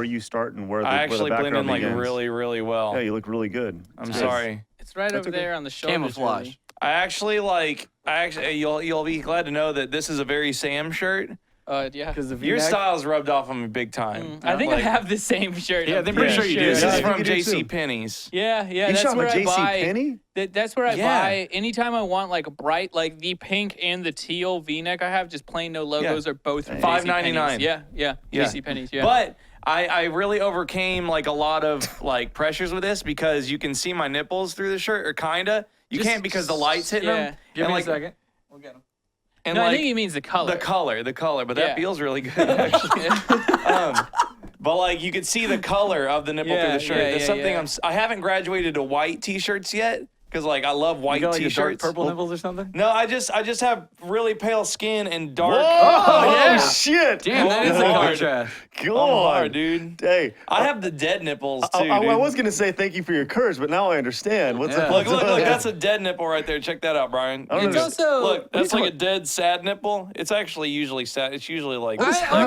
where you start and where the I actually background blend in like begins. really, really well. Yeah, you look really good. I'm sorry. It's right over there on the shoulders. Camouflage. Really. I actually, you'll be glad to know that this is a very Sam shirt. Yeah. Because of Your style's rubbed off on me big time. I think I Like- have the same shirt. Yeah, I'm pretty sure you do. This Yeah, is I think from you do J.C. too. Penney's. Yeah, You that's shop where at I J.C. buy. Penney? That's where I Yeah. buy anytime I want like a bright, like the pink and the teal V-neck I have, just plain no logos are both from $5.99. JCPenney's. Yeah, JC Penney's. Yeah. But I really overcame like a lot of like pressures with this because you can see my nipples through the shirt, or kinda. You can't because the light's hitting them. Give and me like, a second. We'll get them. And no, like, I think he means the color. The color, but that Yeah. feels really good actually. But like you could see the color of the nipple through the shirt. There's something I haven't graduated to white t-shirts yet because like I love white You got like dark t-shirts. purple nipples or something? No, I just have really pale skin and dark. Oh, shit. Damn, that is a hard. contrast. God. hard, dude. Hey. I have the dead nipples too. I dude. was going to say thank you for your courage, but now I understand. What's Yeah. up? Look, that's a dead nipple right there. Check that out, Brian. I don't It's understand. also Look, that's like a dead, sad nipple. It's actually usually sad. It's usually like. I also happening?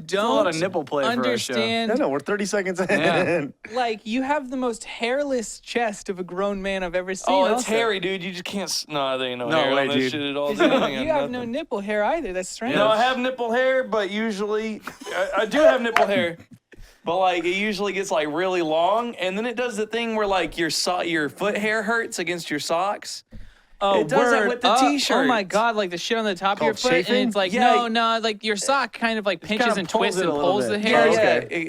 It's a lot of don't nipple play for our show. understand. No, we're 30 seconds in. Yeah. Like you have the most hairless chest of a grown man I've ever seen. Oh, it's also. hairy, dude. You just can't. No, there ain't no, No hair way, on that dude. shit at all. You dude. I ain't got have no nothing. nipple hair either. That's strange. No, I have nipple hair, but usually I do have nipple hair, but like it usually gets like really long, and then it does the thing where like your foot hair hurts against your socks. Oh, It does that word. with the Oh t-shirts. my god, like the shit on the top of your Called foot, chafing? and it's like Yeah. no, like your sock kind of like pinches kinda and pulls twists it and a little pulls the bit. hair.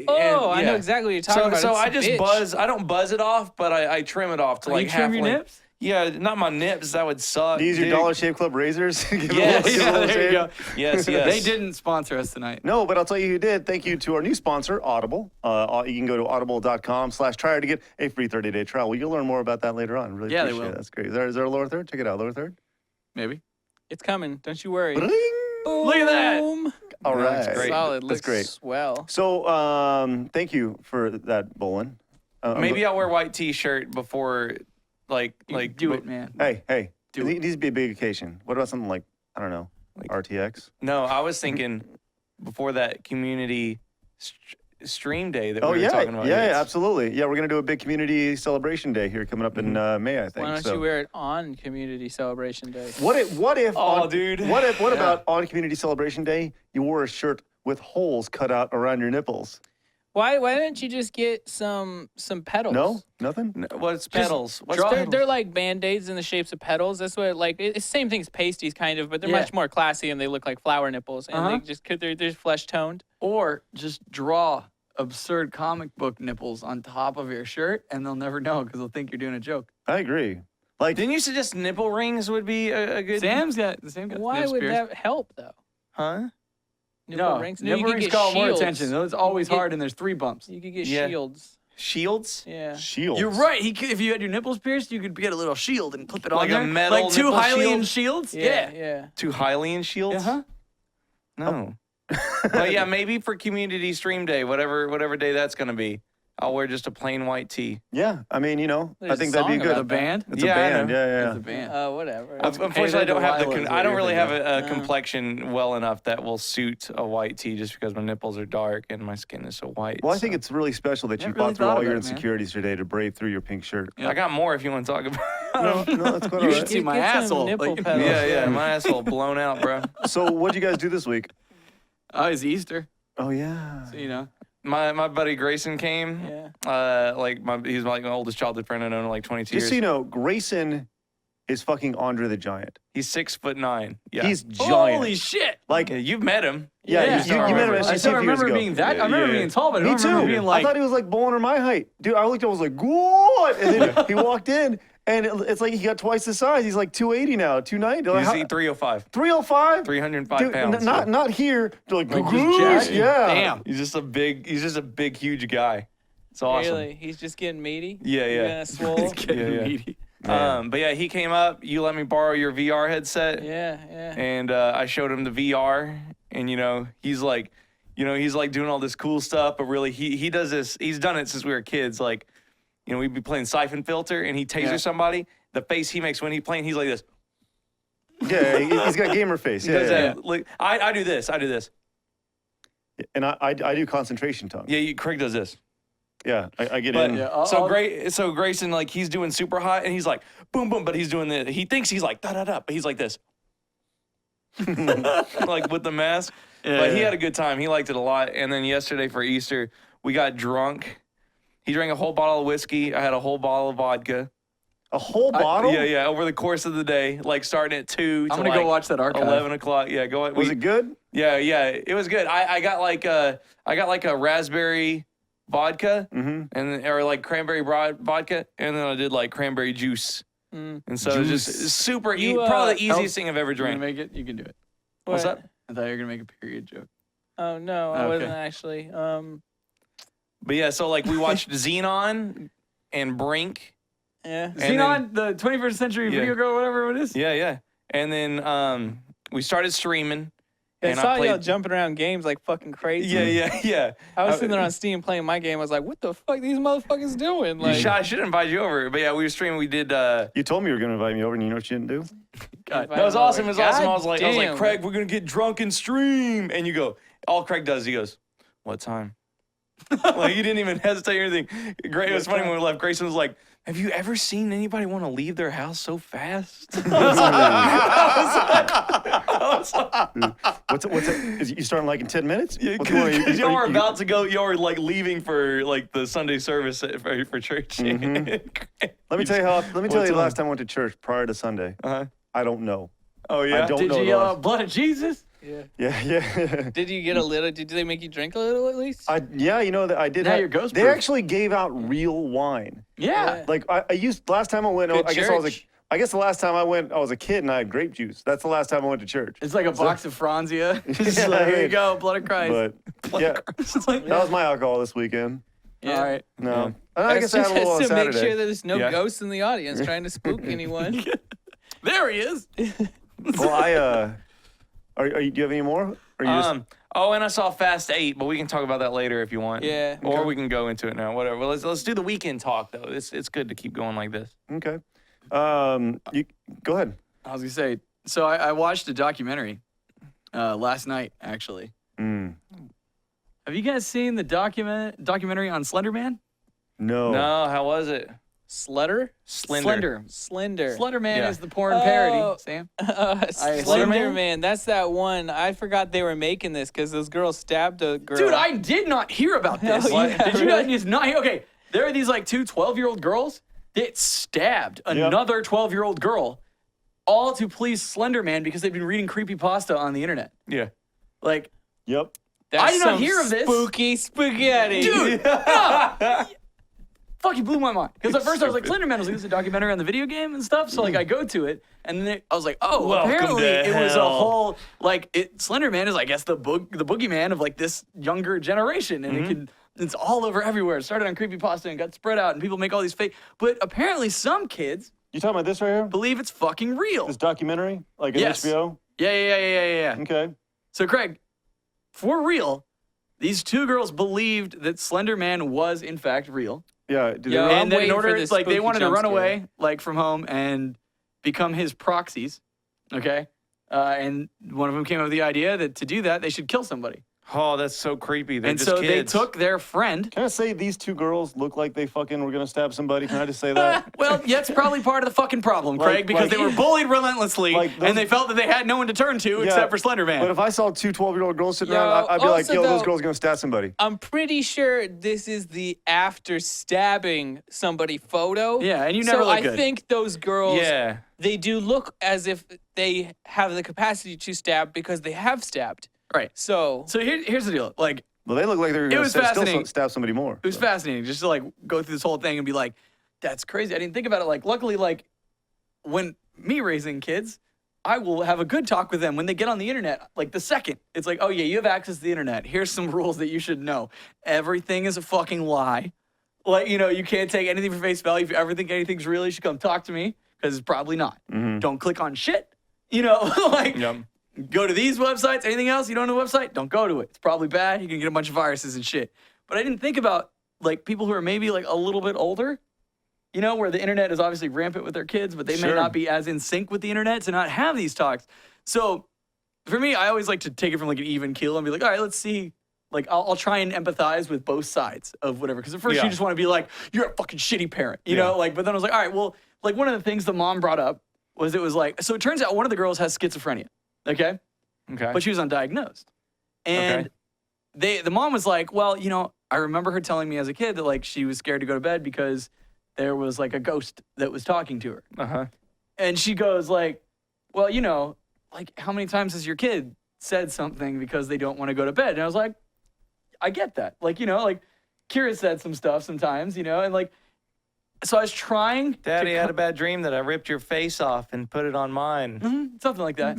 Oh, okay. I know exactly what you're talking about. So It's I a just bitch. buzz. I don't buzz it off, but I trim it off to like you trim half your length. nips? Yeah, not my nips. That would suck. Do you use your dude. Dollar Shave Club razors? Give it a Yes, little- give it a little there you shave? go. Yes, They yes. didn't sponsor us tonight. No, but I'll tell you who did. Thank you to our new sponsor, Audible. You can go to audible.com/trier to get a free 30-day trial. You'll learn more about that later on. Really Yeah, they appreciate will. it. That's great. Is there a lower third? Check it out. Lower third. Maybe. It's coming. Don't you worry. Bling. Look at that. All No, right. it's great. Solid. That's Looks great. swell. So, thank you for that, Bolen. Maybe I'll wear white t-shirt before, like Do it, man. Hey, Do it needs to be a big occasion. What about something like, I don't know, like RTX? No, I was thinking before that community stream day that we were yeah, talking about. yeah, It's- absolutely. Yeah, we're gonna do a big community celebration day here coming up in May, I think. Why don't so. you wear it on Community Celebration Day? What if? Oh, dude. What about on Community Celebration Day you wore a shirt with holes cut out around your nipples? Why don't you just get some petals? No, nothing. No, what's petals? What's draw- petals? They're like band-aids in the shapes of petals. That's what it's the same thing as pasties kind of, but they're Yeah. much more classy and they look like flower nipples and they just they're flesh toned. Or just draw absurd comic book nipples on top of your shirt, and they'll never know because they'll think you're doing a joke. I agree. Like, Didn't you suggest nipple rings would be a good? Sam's got the same. Why nip would spears. that help though? Huh? Nipple No, rings. nipple you could rings get call more shields. attention. It's always get- hard, and there's 3 bumps. You could get Yeah. shields. Shields? Yeah. shields. You're right. If you had your nipples pierced, you could get a little shield and clip it on Like a there. metal like 2 nipple Hylian shield? shields. Yeah. Two Hylian shields? Uh-huh. No. But yeah, maybe for community stream day, whatever day that's gonna be, I'll wear just a plain white tee. Yeah, I mean, I There's think a that'd be song good. about The band. It's Yeah, I a band. know. Yeah, It's a band. Whatever. Unfortunately, I don't have Delilah is what I don't you're really have thinking a complexion well enough that will suit a white tee just because my nipples are dark and my skin is so white. Well, I think so. it's really special that you Never really fought through thought all your about it, man. insecurities today to brave through your pink shirt. I got more if you want to talk about. No, that's quite You all should right. see my Get some asshole. nipple Like, petals. Yeah, my asshole blown out, bro. So, what'd you guys do this week? Oh, it's Easter. Oh yeah. So, you know. My buddy Grayson came. Yeah. He's like my oldest childhood friend. I've known him like 22 Just years. so you know, Grayson is fucking Andre the Giant. He's 6'9". Yeah. He's giant. Holy shit. like, Yeah, you've met him. yeah, Yeah. you met him I actually still a few years remember ago. being that. I remember Yeah. being tall, but I Me don't remember too. being like. I thought he was like Bolen or my height, dude. I looked, I was like, what? And then he walked in, and it's like he got twice the size. He's like 280 now, 290. Like, He's 305. 305. 305 Dude, pounds. not here. Like, just "Goosh," jacked? yeah. Damn. He's just a big, huge guy. It's awesome. Really? He's just getting meaty? Yeah, yeah. Kinda swole? It's getting Yeah. meaty. But yeah, he came up. You let me borrow your VR headset. Yeah. And I showed him the VR, and he's like doing all this cool stuff, but really he does this. He's done it since we were kids. Like, we'd be playing Siphon Filter, and he tasers somebody. The face he makes when he's playing, he's like this. Yeah, he's got gamer face. He Yeah, does yeah. that. Like, I do this. And I do concentration tongue. Yeah, Craig does this. Yeah, I get But in. Yeah, so Grayson, like, he's doing super hot, and he's like, boom, boom, but he's doing the. He thinks he's like da da da, but he's like this, like with the mask. But he had a good time. He liked it a lot. And then yesterday for Easter, we got drunk. He drank a whole bottle of whiskey. I had a whole bottle of vodka. A whole bottle? Yeah. Over the course of the day, like starting at 2 to I'm gonna like go watch that archive. 11 o'clock. Yeah, go. Was it good? Yeah, it was good. I got like a raspberry vodka, or like cranberry vodka, and then I did like cranberry juice. And so it was just super easy. Probably the easiest thing I've ever You drank. gonna make it? You can do it. What's that? I thought you were gonna make a period joke. Oh no, I Okay. wasn't actually. But yeah, so like we watched Xenon and Brink. Yeah. Xenon, the 21st century video girl, whatever it is. Yeah. And then we started streaming. I And saw I played, y'all jumping around games like fucking crazy. Yeah. I was sitting there on Steam playing my game. I was like, what the fuck these motherfuckers doing? Like, I should invite you over. But yeah, we were streaming. We did. You told me you were going to invite me over, and you know what you didn't do? That was awesome. It was awesome. I was like, damn. Craig, we're gonna get drunk and stream. And you go, all Craig does, he goes, what time? Like, you didn't even hesitate or anything. Great. It was funny when we left. Grayson was like, have you ever seen anybody want to leave their house so fast? What's it? Is you starting like in 10 minutes? Yeah, What's going on? because y'all are about to go. Y'all are like leaving for like the Sunday service for church. Let me tell you the last time I went to church prior to Sunday. I don't know. Oh yeah. I don't Did know. you the yell last- out blood of Jesus? Yeah. did you get a little? Did they make you drink a little at least? Yeah, you know that I did. Now have- you're ghost They proof. actually gave out real wine. Yeah. Like I used last time I went. Good I guess church. I guess the last time I went, I was a kid and I had grape juice. That's the last time I went to church. It's like a box of Franzia. It's Yeah, like, here you right. go, blood of Christ. But yeah, that was my alcohol this weekend. Yeah. All right. No, I guess I had a little on to make Saturday. sure that there's no Yeah. ghosts in the audience trying to spook anyone. There he is. Well, do you have any more? Or you just, And I saw Fast 8, but we can talk about that later if you want. Yeah. Or we can go into it now. Whatever. Well, let's do the weekend talk though. It's good to keep going like this. okay. You go ahead. I was gonna say. So I watched a documentary last night, actually. Have you guys seen the documentary on Slender Man? No. No, how was it? Slender? Slender. Slender. Slender Man Yeah. is the porn Oh. parody. Sam. Slender Man? Man. That's that one. I forgot they were making this because those girls stabbed a girl. Dude, I did not hear about this. Oh, yeah, Did you really? guys just not hear? Okay, there are these like two 12-year-old girls that stabbed another 12-year-old girl, all to please Slender Man because they've been reading creepypasta on the internet. Yeah. Like, Yep. That's I did not some hear of this. Spooky spaghetti. dude, fucking blew my mind. Because at first I was like, Slender Man, I was like, this is a documentary on the video game and stuff. So like I go to it, and then I was like, oh, Welcome apparently to it was a hell. whole Slender Man is I guess the boogeyman of like this younger generation, and it's all over everywhere. It started on creepypasta and got spread out, and people make all these fake. But apparently some kids You talking about this right here? believe it's fucking real. This documentary, like an Yes. HBO. Yeah. Okay. So Craig, for real, these two girls believed that Slender Man was in fact real. Yeah. Do they Yo, really- I'm And then in waiting for order, this like, they spooky wanted to jump run scare. away, like, from home and become his proxies, okay? And one of them came up with the idea that to do that, they should kill somebody. Oh, that's so creepy. They're And just so kids. they took their friend. Can I say these two girls look like they fucking were gonna stab somebody? Can I just say that? Well, that's probably part of the fucking problem, Craig, because they were bullied relentlessly, Like those- and they felt that they had no one to turn to Yeah, except for Slender Man. But if I saw two 12-year-old girls sitting Yo, around, I'd be like, also yo, those though- girls gonna stab somebody. I'm pretty sure this is the after stabbing somebody photo. Yeah, and you never So look I good. think those girls, Yeah. they do look as if they have the capacity to stab because they have stabbed. Right. So So here's the deal. Like, Well, they look like they're gonna was still fascinating. stab somebody more. it was fascinating just to like go through this whole thing and be like, that's crazy. I didn't think about it. Like, luckily, like when me raising kids, I will have a good talk with them when they get on the internet. Like the second it's like, oh yeah, you have access to the internet. Here's some rules that you should know. Everything is a fucking lie. Like, you know, you can't take anything for face value. If you ever think anything's real, you should come talk to me because it's probably not. Don't click on shit. You know, like Yep. go to these websites. Anything else you don't know a website, don't go to it. It's probably bad. You can get a bunch of viruses and shit. But I didn't think about like people who are maybe like a little bit older, you know, where the internet is obviously rampant with their kids, but they may Sure. not be as in sync with the internet to not have these talks. So for me, I always like to take it from like an even keel and be like, all right, let's see like I'll try and empathize with both sides of whatever. Because at first Yeah. you just want to be like, you're a fucking shitty parent, you know? Like, but then I was like, all right, well, like one of the things the mom brought up was it was like, so it turns out one of the girls has schizophrenia, okay? Okay. But she was undiagnosed. And the mom was like, well, you know, I remember her telling me as a kid that like she was scared to go to bed because there was like a ghost that was talking to her. Uh-huh. And she goes like, well, you know, like how many times has your kid said something because they don't want to go to bed? And I was like, I get that. Like, you know, like Kira said some stuff sometimes, you know, and like, so I was trying. Daddy had a bad dream that I ripped your face off and put it on mine. Something like that.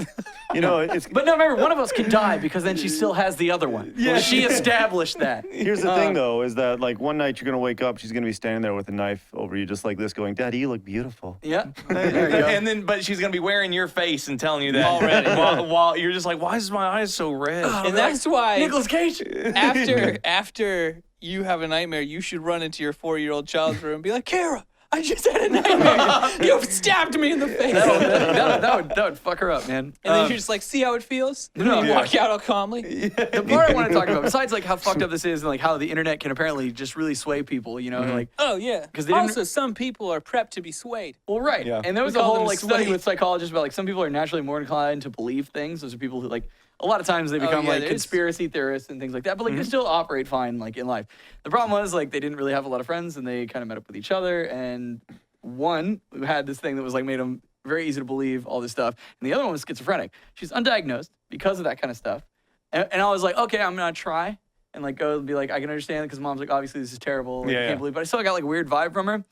You know, it's But no, remember, one of us can die because then she still has the other one. Yeah. She established that. here's the thing though, is that like one night you're gonna wake up, she's gonna be standing there with a knife over you, just like this, going, "Daddy, you look beautiful." Yeah. There you go. And then, but she's gonna be wearing your face and telling you that Already. while you're just like, why is my eyes so red? And that's why Nicolas Cage. after you have a nightmare, you should run into your 4-year-old child's room and be like, Kara, I just had a nightmare. You stabbed me in the face. that would fuck her up, man. And then you're just like, see how it feels? And No. then you walk out all calmly. The part I want to talk about, besides like how fucked up this is and like how the internet can apparently just really sway people, you know, like, Oh, yeah. 'Cause they didn't- Also, some people are prepped to be swayed. well, right. Yeah. And there was We a call whole them like study sway. with psychologists about like some people are naturally more inclined to believe things. Those are people who like a lot of times they become yeah, like there's- conspiracy theorists and things like that, but like they still operate fine like in life. The problem was like they didn't really have a lot of friends and they kind of met up with each other, and one who had this thing that was like made them very easy to believe all this stuff, and the other one was schizophrenic. She's undiagnosed because of that kind of stuff. And I was like, okay, I'm gonna try and like go and be like, I can understand because mom's like, obviously this is terrible. Like, I Yeah. can't believe, but I still got like a weird vibe from her.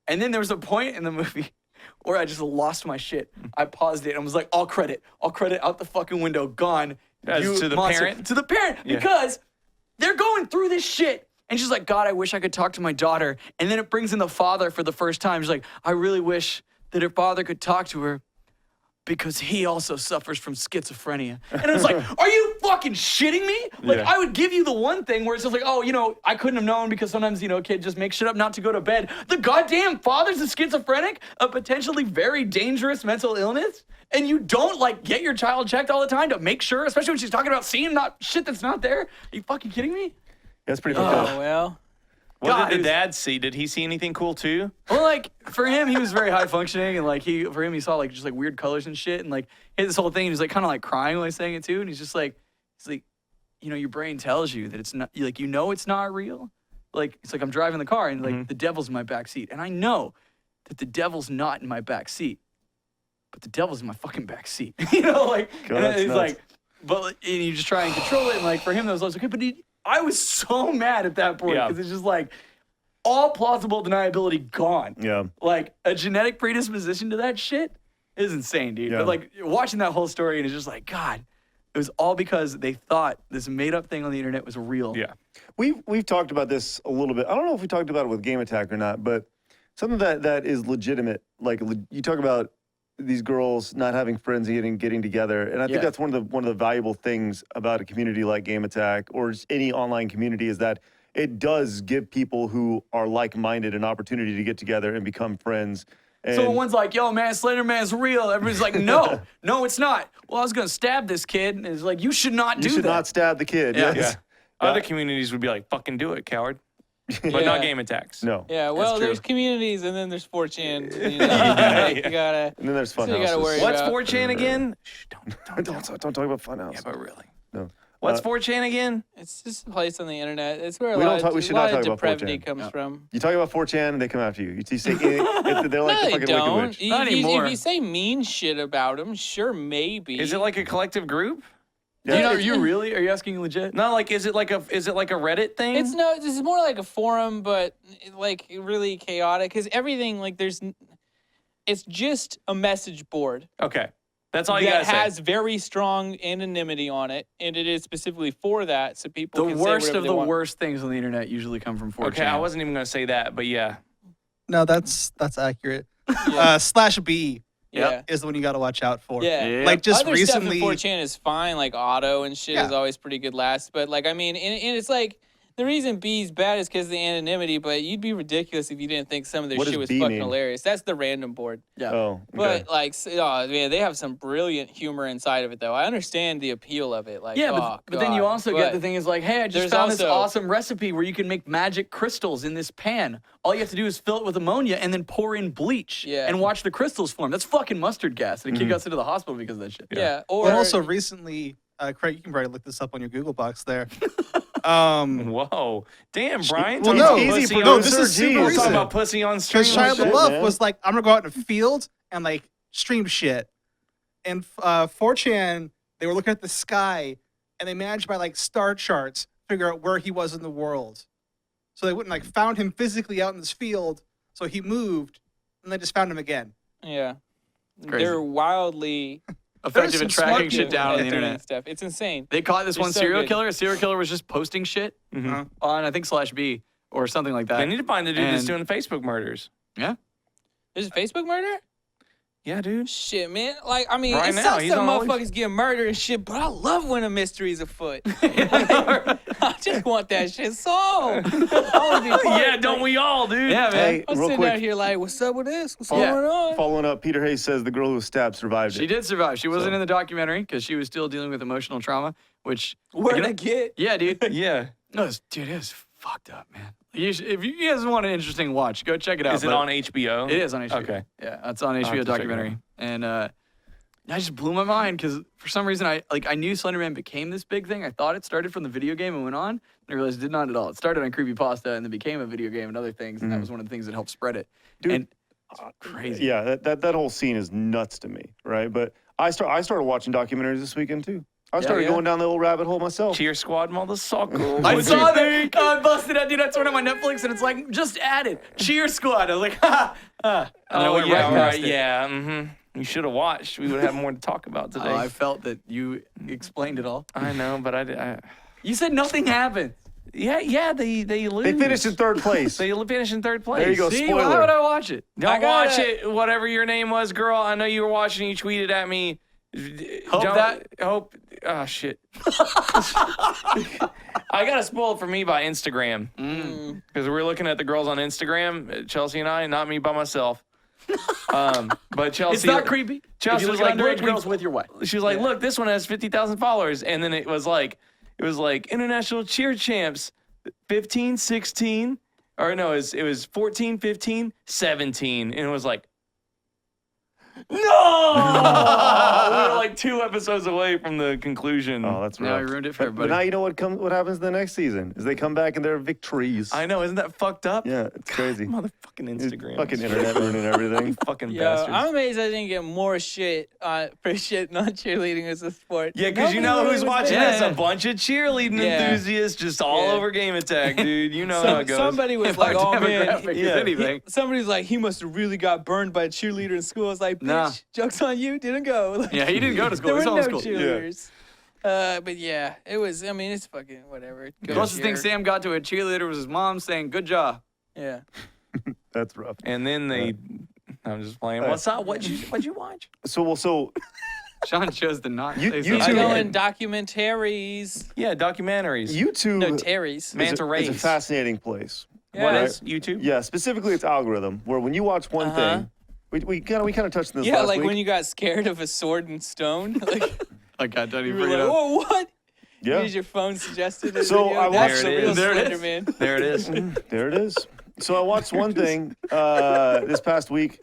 And then there was a point in the movie where I just lost my shit. I paused it and was like, all credit out the fucking window, gone. As You to the monster. parent? To the parent, Yeah. because they're going through this shit. And she's like, God, I wish I could talk to my daughter. And then it brings in the father for the first time. She's like, I really wish that her father could talk to her because he also suffers from schizophrenia. And it was like, are you fucking shitting me? Like, Yeah. I would give you the one thing where it's just like, oh, you know, I couldn't have known because sometimes, you know, a kid just makes shit up not to go to bed. The goddamn father's a schizophrenic, a potentially very dangerous mental illness, and you don't, like, get your child checked all the time to make sure, especially when she's talking about seeing not shit that's not there. Are you fucking kidding me? That's pretty fucked up. Oh, well. What God, did it the was- dad see? Did he see anything cool too? Well, like for him, he was very high functioning, and like he saw like just like weird colors and shit, and like he had this whole thing. And he was like kind of like crying while he's saying it too, and he's like, you know, your brain tells you that it's not, like, you know, it's not real. Like it's like I'm driving the car and like the devil's in my back seat, and I know that the devil's not in my back seat, but the devil's in my fucking back seat. You know, like God, and that's he's nuts. like, but and you just try and control it, and like for him that was okay, but I was so mad at that point Yeah. because it's just like all plausible deniability gone. Yeah. Like a genetic predisposition to that shit is insane, dude. Yeah. But like watching that whole story and it's just like, God, it was all because they thought this made up thing on the internet was real. Yeah. We've talked about this a little bit. I don't know if we talked about it with Game Attack or not, but something that is legitimate. Like you talk about these girls not having friends and getting together, and I think Yeah. that's one of the valuable things about a community like Game Attack or just any online community is that it does give people who are like-minded an opportunity to get together and become friends. And So when one's like, yo, man, Slender Man's real, everybody's like, no, no, it's not. Well, I was going to stab this kid. And it's like, you should not do you should that. not stab the kid. Yeah. Yeah. Yes. Other communities would be like, fucking do it, coward. But not Yeah. game attacks. No. Yeah, well, true. there's communities and then there's 4chan. You know, like, you gotta. And then there's fun So you gotta houses. worry What's about- 4chan again? Shh, Don't talk about fun houses. Yeah, but really. No. What's 4chan again? It's just a place on the internet. It's where a We lot, don't talk- we of, should a lot not of talk about depravity 4chan. comes from. You talk about 4chan, they come after you. You say they're like No, the they fucking Wicked don't. Witch. Not If anymore. you say mean shit about them, sure, maybe. Is it like a collective group? You know, are you really? Are you asking legit? No, like is it like a Reddit thing? It's no. This is more like a forum, but like really chaotic because everything like it's just a message board Okay. That's all you that gotta say. has very strong anonymity on it, and it is specifically for that, so people The can say worst whatever of they the want. worst things on the internet usually come from 4chan. Okay, I wasn't even gonna say that, but yeah. No, that's accurate. Yeah. /B Yeah. is the one you got to watch out for. Yeah. Like just Other recently, stuff in 4chan is fine, like auto and shit is Yeah. always pretty good last. But like, I mean, and it's like The reason B's bad is because of the anonymity, but you'd be ridiculous if you didn't think some of their What shit does was B fucking mean? hilarious. That's the random board. Yeah. Oh, okay. But oh man, they have some brilliant humor inside of it, though. I understand the appeal of it. Like, Yeah, oh, but then you God. also But get the thing is like, hey, I just there's found this also- awesome recipe where you can make magic crystals in this pan. All you have to do is fill it with ammonia and then pour in bleach and watch the crystals form. That's fucking mustard gas. And a kid got sent to the hospital because of that shit. Yeah, or Well, also recently, Craig, you can probably look this up on your Google box there. Um, Whoa. Damn, Brian. Well, talking no, about easy pussy for on- no, this is Geez. super We're talking recent. about pussy on stream. Because Shia shit, LaBeouf man. was like, I'm gonna go out in a field and like stream shit. And 4chan, they were looking at the sky and they managed by like star charts figure out where he was in the world. So they went and like found him physically out in this field. So he moved and they just found him again. yeah, Crazy. they're wildly Effective at some tracking smart shit down on the at doing internet. stuff. It's insane. They caught this They're one so serial good. killer. A serial killer was just posting shit Mhm. on, I think, /B or something like that. They need to find the dude that's And- doing the Facebook murders. Yeah. There's a Facebook murder? Yeah, dude. Shit, man. Like, I mean, Right it now, sucks he's that on all motherfuckers get murdered and shit, but I love when a mystery's afoot. I just want that shit solved. I wanna be part Yeah, of it. don't we all, dude? Yeah, man. Hey, I'm real sitting out quick, here like, what's up with this? What's Yeah. going on? following up, Peter Hayes says the girl who was stabbed survived She it. did survive. She wasn't So- in the documentary because she was still dealing with emotional trauma, which, Where'd I get? yeah, dude. Yeah. No, dude, it was fucked up, man. If you guys want an interesting watch, go check it out. Is it but on HBO? It is on HBO. Okay. Yeah, it's on have HBO to check it documentary. And I just blew my mind because for some reason I knew Slenderman became this big thing. I thought it started from the video game and went on. And I realized it did not at all. It started on Creepypasta and then became a video game and other things. And that was one of the things that helped spread it. Dude, and it's crazy. Yeah, that whole scene is nuts to me, right? But I started watching documentaries this weekend too. I started yeah. going down the old rabbit hole myself. Cheer Squad motherfucker. I What'd saw you that. think? I busted out, dude. I turned on my Netflix and it's like just added Cheer Squad. I was like, ha, ha. And I Oh, went yeah, right past right. it. Yeah. Mm-hmm. You should have watched. We would have more to talk about today. I felt that you explained it all. I know, but I You said nothing happened. yeah, they lose. They finished in third place. They finished in third place. There you go. See, spoiler. why would I watch it? Don't I gotta- watch it. Whatever your name was, girl. I know you were watching. You tweeted at me. Hope. Oh shit. I got it spoiled for me by Instagram because we're looking at the girls on Instagram, Chelsea and I, not me by myself. But Chelsea, It's not creepy. Chelsea if you was look like, at underage "Look, girls with your wife. She was like, "Look, this one has 50,000 followers," and then it was like international cheer champs, 15, 16, or no, it was 14, 15, 17, and it was like, no, we were like 2 episodes away from the conclusion. Oh, that's Now rough. you ruined it for But everybody. now you know what happens the next season is they come back and they're victories. I know, isn't that fucked up? Yeah, it's crazy. Motherfucking Instagram. Fucking internet ruining everything. Fucking Yeah, bastards. I'm amazed I didn't get more shit for shit not cheerleading as a sport. Yeah, because you Nobody know really who's was watching there. this? A bunch of cheerleading Yeah. enthusiasts just all Yeah. over Game Attack, dude. You know how it goes. Somebody was If like, our oh man. demographic is yeah. anything. Somebody's like, he must have really got burned by a cheerleader in school. I was like, bitch, Nah. joke's on you, didn't go. Like, Yeah, he didn't go to school. there He's were no homeschooled. cheerleaders. But yeah, it was, I mean, it's fucking whatever. The Go closest thing cheer. Sam got to a cheerleader was his mom saying, "Good job." Yeah. That's rough. And then they, I'm just playing. What's up? What'd you watch? So Sean chose to not You- say you He's two- something. going documentaries. Yeah, documentaries. YouTube No, Terry's. Manta is a rays. fascinating place. What Yeah. is YouTube? Yeah, specifically its algorithm, where when you watch one Uh-huh. thing, we kind of touched on this Yeah, last like week. when you got scared of a sword and stone. Like, Like, God, don't you even were bring like, it up. oh, what? yeah, Because your phone suggested a So video. I That's watched- the There it real is. There it Slender is. Man. There it is. there it is. So I watched one thing this past week.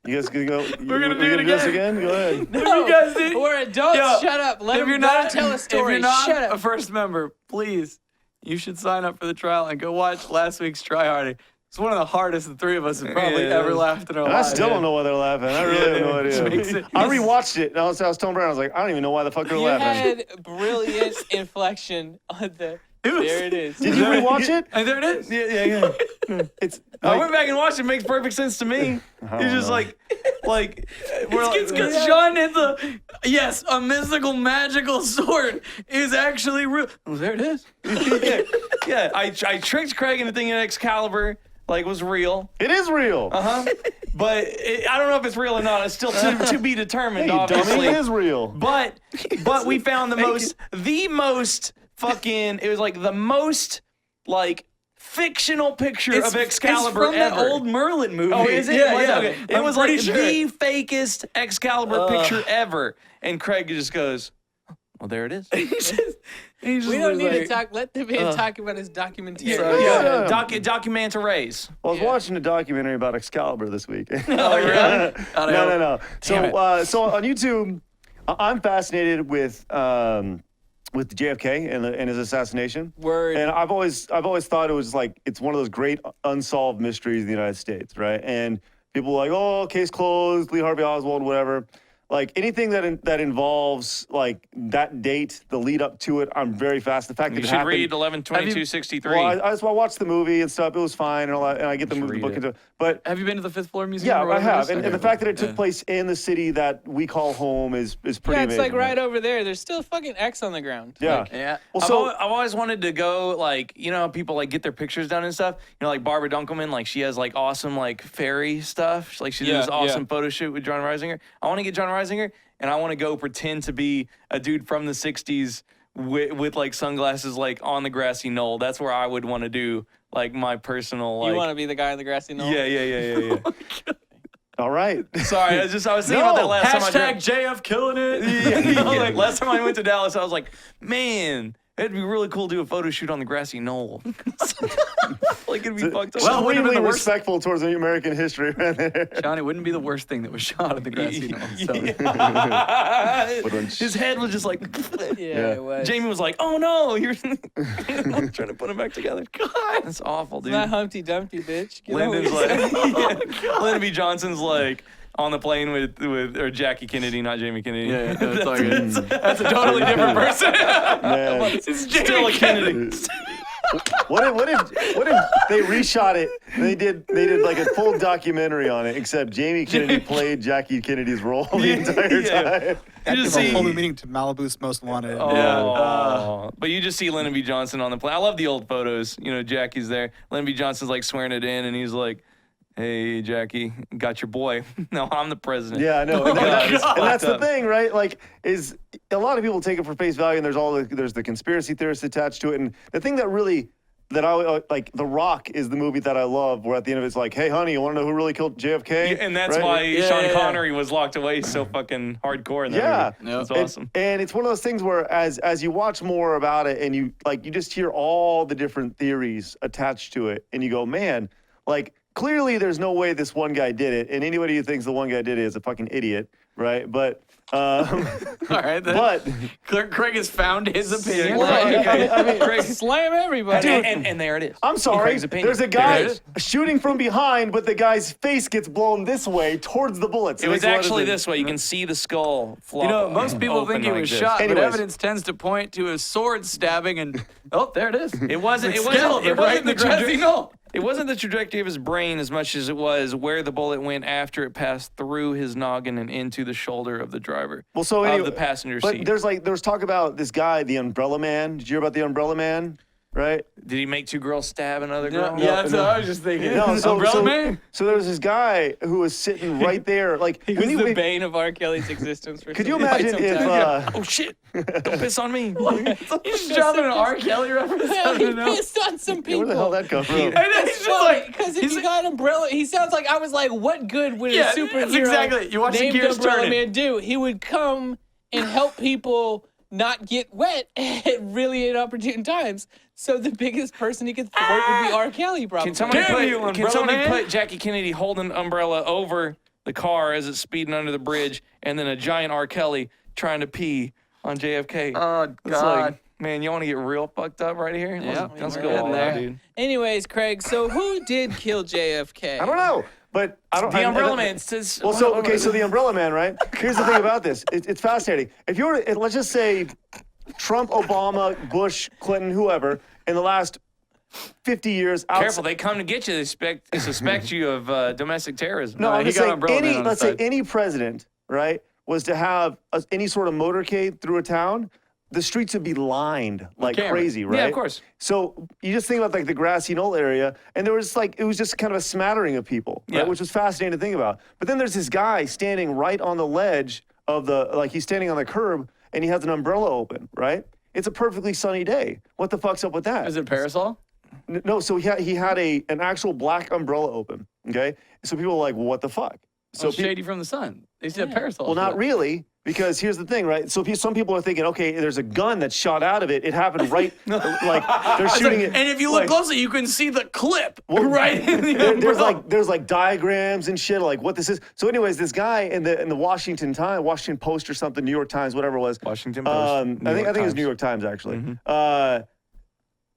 You guys gonna go? We're gonna do it this again. again. Go ahead. No, you guys did- we're adults. Yo, Shut up. Let if them you're not tell a story. If you're not Shut a up. first member, please, you should sign up for the trial and go watch last week's Try Hardy. It's one of the hardest the three of us have probably Yeah, it ever is. laughed in our And I lives. still don't know why they're laughing. I really have no Makes idea. it- I rewatched it and I was telling Brian, I was like, I don't even know why the fuck they're You laughing. had brilliant inflection on the. It was- There it is. Did you rewatch it? And there it is. Yeah. It's I went back and watched it. Makes perfect sense to me. It's just know. like we're It's because Sean hit the yes, a mystical magical sword is actually real. Oh, there it is. yeah. I tricked Craig into thinking Excalibur was real. It is real. But I don't know if it's real or not. It's still to be determined, Hey, you dummy, obviously. it is real. But we found the most fucking, it was like the most like fictional picture of Excalibur it's from ever. that old Merlin movie. Oh, is it? Yeah, Was it? yeah. Okay. It I'm was like pretty sure. the fakest Excalibur picture ever. And Craig just goes, well, there it is. He's just We don't need to like- talk. Let the man talk about his documentary. Yeah. Documentaries. Well, I was watching a documentary about Excalibur this week. Oh, really? No. Damn So on YouTube, I'm fascinated with JFK and his assassination. Word. And I've always thought it was like it's one of those great unsolved mysteries of the United States, right? And people are like, oh, case closed, Lee Harvey Oswald, whatever. Like anything that involves like that date, the lead up to it, I'm very fast. The fact that You it should happened. read 11/22/63. Well, I watched the movie and stuff. It was fine and all that, and I get the movie read book it. into it. But Have you been to the Fifth Floor Museum? yeah, or I whatever it have, is? and Okay, the fact that it cool. took place in the city that we call home is pretty Yeah, amazing. it's like right over there. There's still a fucking X on the ground. Yeah. Like, Yeah. Well, I've always wanted to go, like, you know how people like get their pictures done and stuff. You know, like Barbara Dunkelman, like she has like awesome like fairy stuff. Like she did Yeah, this awesome yeah. photo shoot with John Reisinger. I want to get John Reisinger, and I want to go pretend to be a dude from the '60s with like sunglasses, like on the grassy knoll. That's where I would want to do like my personal like. you want to be the guy in the grassy knoll? Yeah. all right. Sorry, I was thinking about that last time I drove. JF killing it. Yeah. Like last time I went to Dallas, I was like, man, it'd be really cool to do a photo shoot on the grassy knoll. Like it'd be fucked up. Well, wouldn't have been Extremely the worst- respectful towards American history right there. John, it wouldn't be the worst thing that was shot at the grassy knoll. So. His head was just like. Yeah, it was. Jamie was like, "Oh no, you're trying to put him back together." God, that's awful, dude. It's not Humpty Dumpty, bitch. Get Lyndon's over like, yourself. Lyndon B. Johnson's like on the plane with or Jackie Kennedy, not Jamie Kennedy. Yeah, no, it's all good. That's a totally different person. Man. It's still a Kennedy. What if they reshot it and they did like a full documentary on it, except Jamie Kennedy played Jackie Kennedy's role the entire time. You just Give a see. whole new meaning to Malibu's Most Wanted. Oh, but you just see Lyndon B. Johnson on the plane. I love the old photos. You know, Jackie's there. Lyndon B. Johnson's like swearing it in, and he's like, "Hey, Jackie, got your boy." No, I'm the president. Yeah, I know. And, God, it's and that's fucked the up. thing, right? Like, is a lot of people take it for face value, and there's the conspiracy theorists attached to it, and the thing that I like, The Rock is the movie that I love, where at the end of it's like, hey, honey, you want to know who really killed JFK? And that's Right? why Yeah, Sean yeah. Connery was locked away so fucking hardcore in that Yeah. movie. Yeah. That's And- awesome. And it's one of those things where as you watch more about it and you just hear all the different theories attached to it and you go, man, like clearly there's no way this one guy did it. And anybody who thinks the one guy did it is a fucking idiot, right? But All right, then. but Craig has found his opinion. I mean, Craig, Slam everybody. and there it is. I'm sorry. Craig's opinion. There's a There guy it is. shooting from behind, but the guy's face gets blown this way towards the bullets. It was makes a lot of actually sense. this way. You can see the skull flop. You know, most people open think he like was this. shot, Anyways. but evidence tends to point to a sword stabbing, and oh, there it is. It wasn't. It Excalibur, wasn't. It right wasn't in the the grassy knoll. It wasn't the trajectory of his brain as much as it was where the bullet went after it passed through his noggin and into the shoulder of the driver. Well, so of anyway, the passenger but seat. there was talk about this guy, the Umbrella Man. Did you hear about the Umbrella Man? Right? Did he make two girls stab another girl? Yeah, that's what I was just thinking. No, Umbrella Man? So there was this guy who was sitting right there, like He was the bane of R. Kelly's existence for could you quite imagine some if time. Oh shit! Don't piss on me. You just dropping an R. Kelly reference? I Hell, he don't know. pissed on some people. where the hell that come from? I know, he's just like, because if you got Umbrella, he sounds like I was like, what good would Yeah, a superhero that's exactly- you watch the named gears Umbrella turning. Man do? He would come and help people not get wet at really inopportune times. So the biggest person he could thwart would be R. Kelly, probably. Can somebody Damn put? you, Can Umbrella somebody Man. put Jackie Kennedy holding an umbrella over the car as it's speeding under the bridge, and then a giant R. Kelly trying to pee on JFK? Oh, It's God. like, man, you want to get real fucked up right here? Yeah, let's we're go getting all there. out, dude. Anyways, Craig, so who did kill JFK? I don't know, but I don't. The I Umbrella don't- Man says. Well, so okay, so the Umbrella Man, right? Here's the thing about this. It's fascinating. If you were to, let's just say, Trump, Obama, Bush, Clinton, whoever, in the last 50 years, Careful, they come to get you. They suspect you of domestic terrorism. No, I'm he just got saying Umbrella Man on his let's say side. any president, right, was to have any sort of motorcade through a town, the streets would be lined like cameras. crazy, right? Yeah, of course. So you just think about like the grassy knoll area, and there was like it was just kind of a smattering of people, right, Yeah. which was fascinating to think about. But then there's this guy standing right on the ledge of the like he's standing on the curb and he has an umbrella open, right? It's a perfectly sunny day. What the fuck's up with that? Is it a parasol? No, so he had an actual black umbrella open. Okay, so people were like, well, what the fuck? So So shady from the sun. They used to have parasols. well, not really, because here's the thing, right? So some people are thinking, okay, there's a gun that shot out of it. It happened right, like they're shooting it. And if you look like, closely, you can see the clip Well, right in the there's like diagrams and shit like what this is. So anyways, this guy in the Washington Post or something, New York Times, whatever it was. Washington Post. I think it was New York Times actually.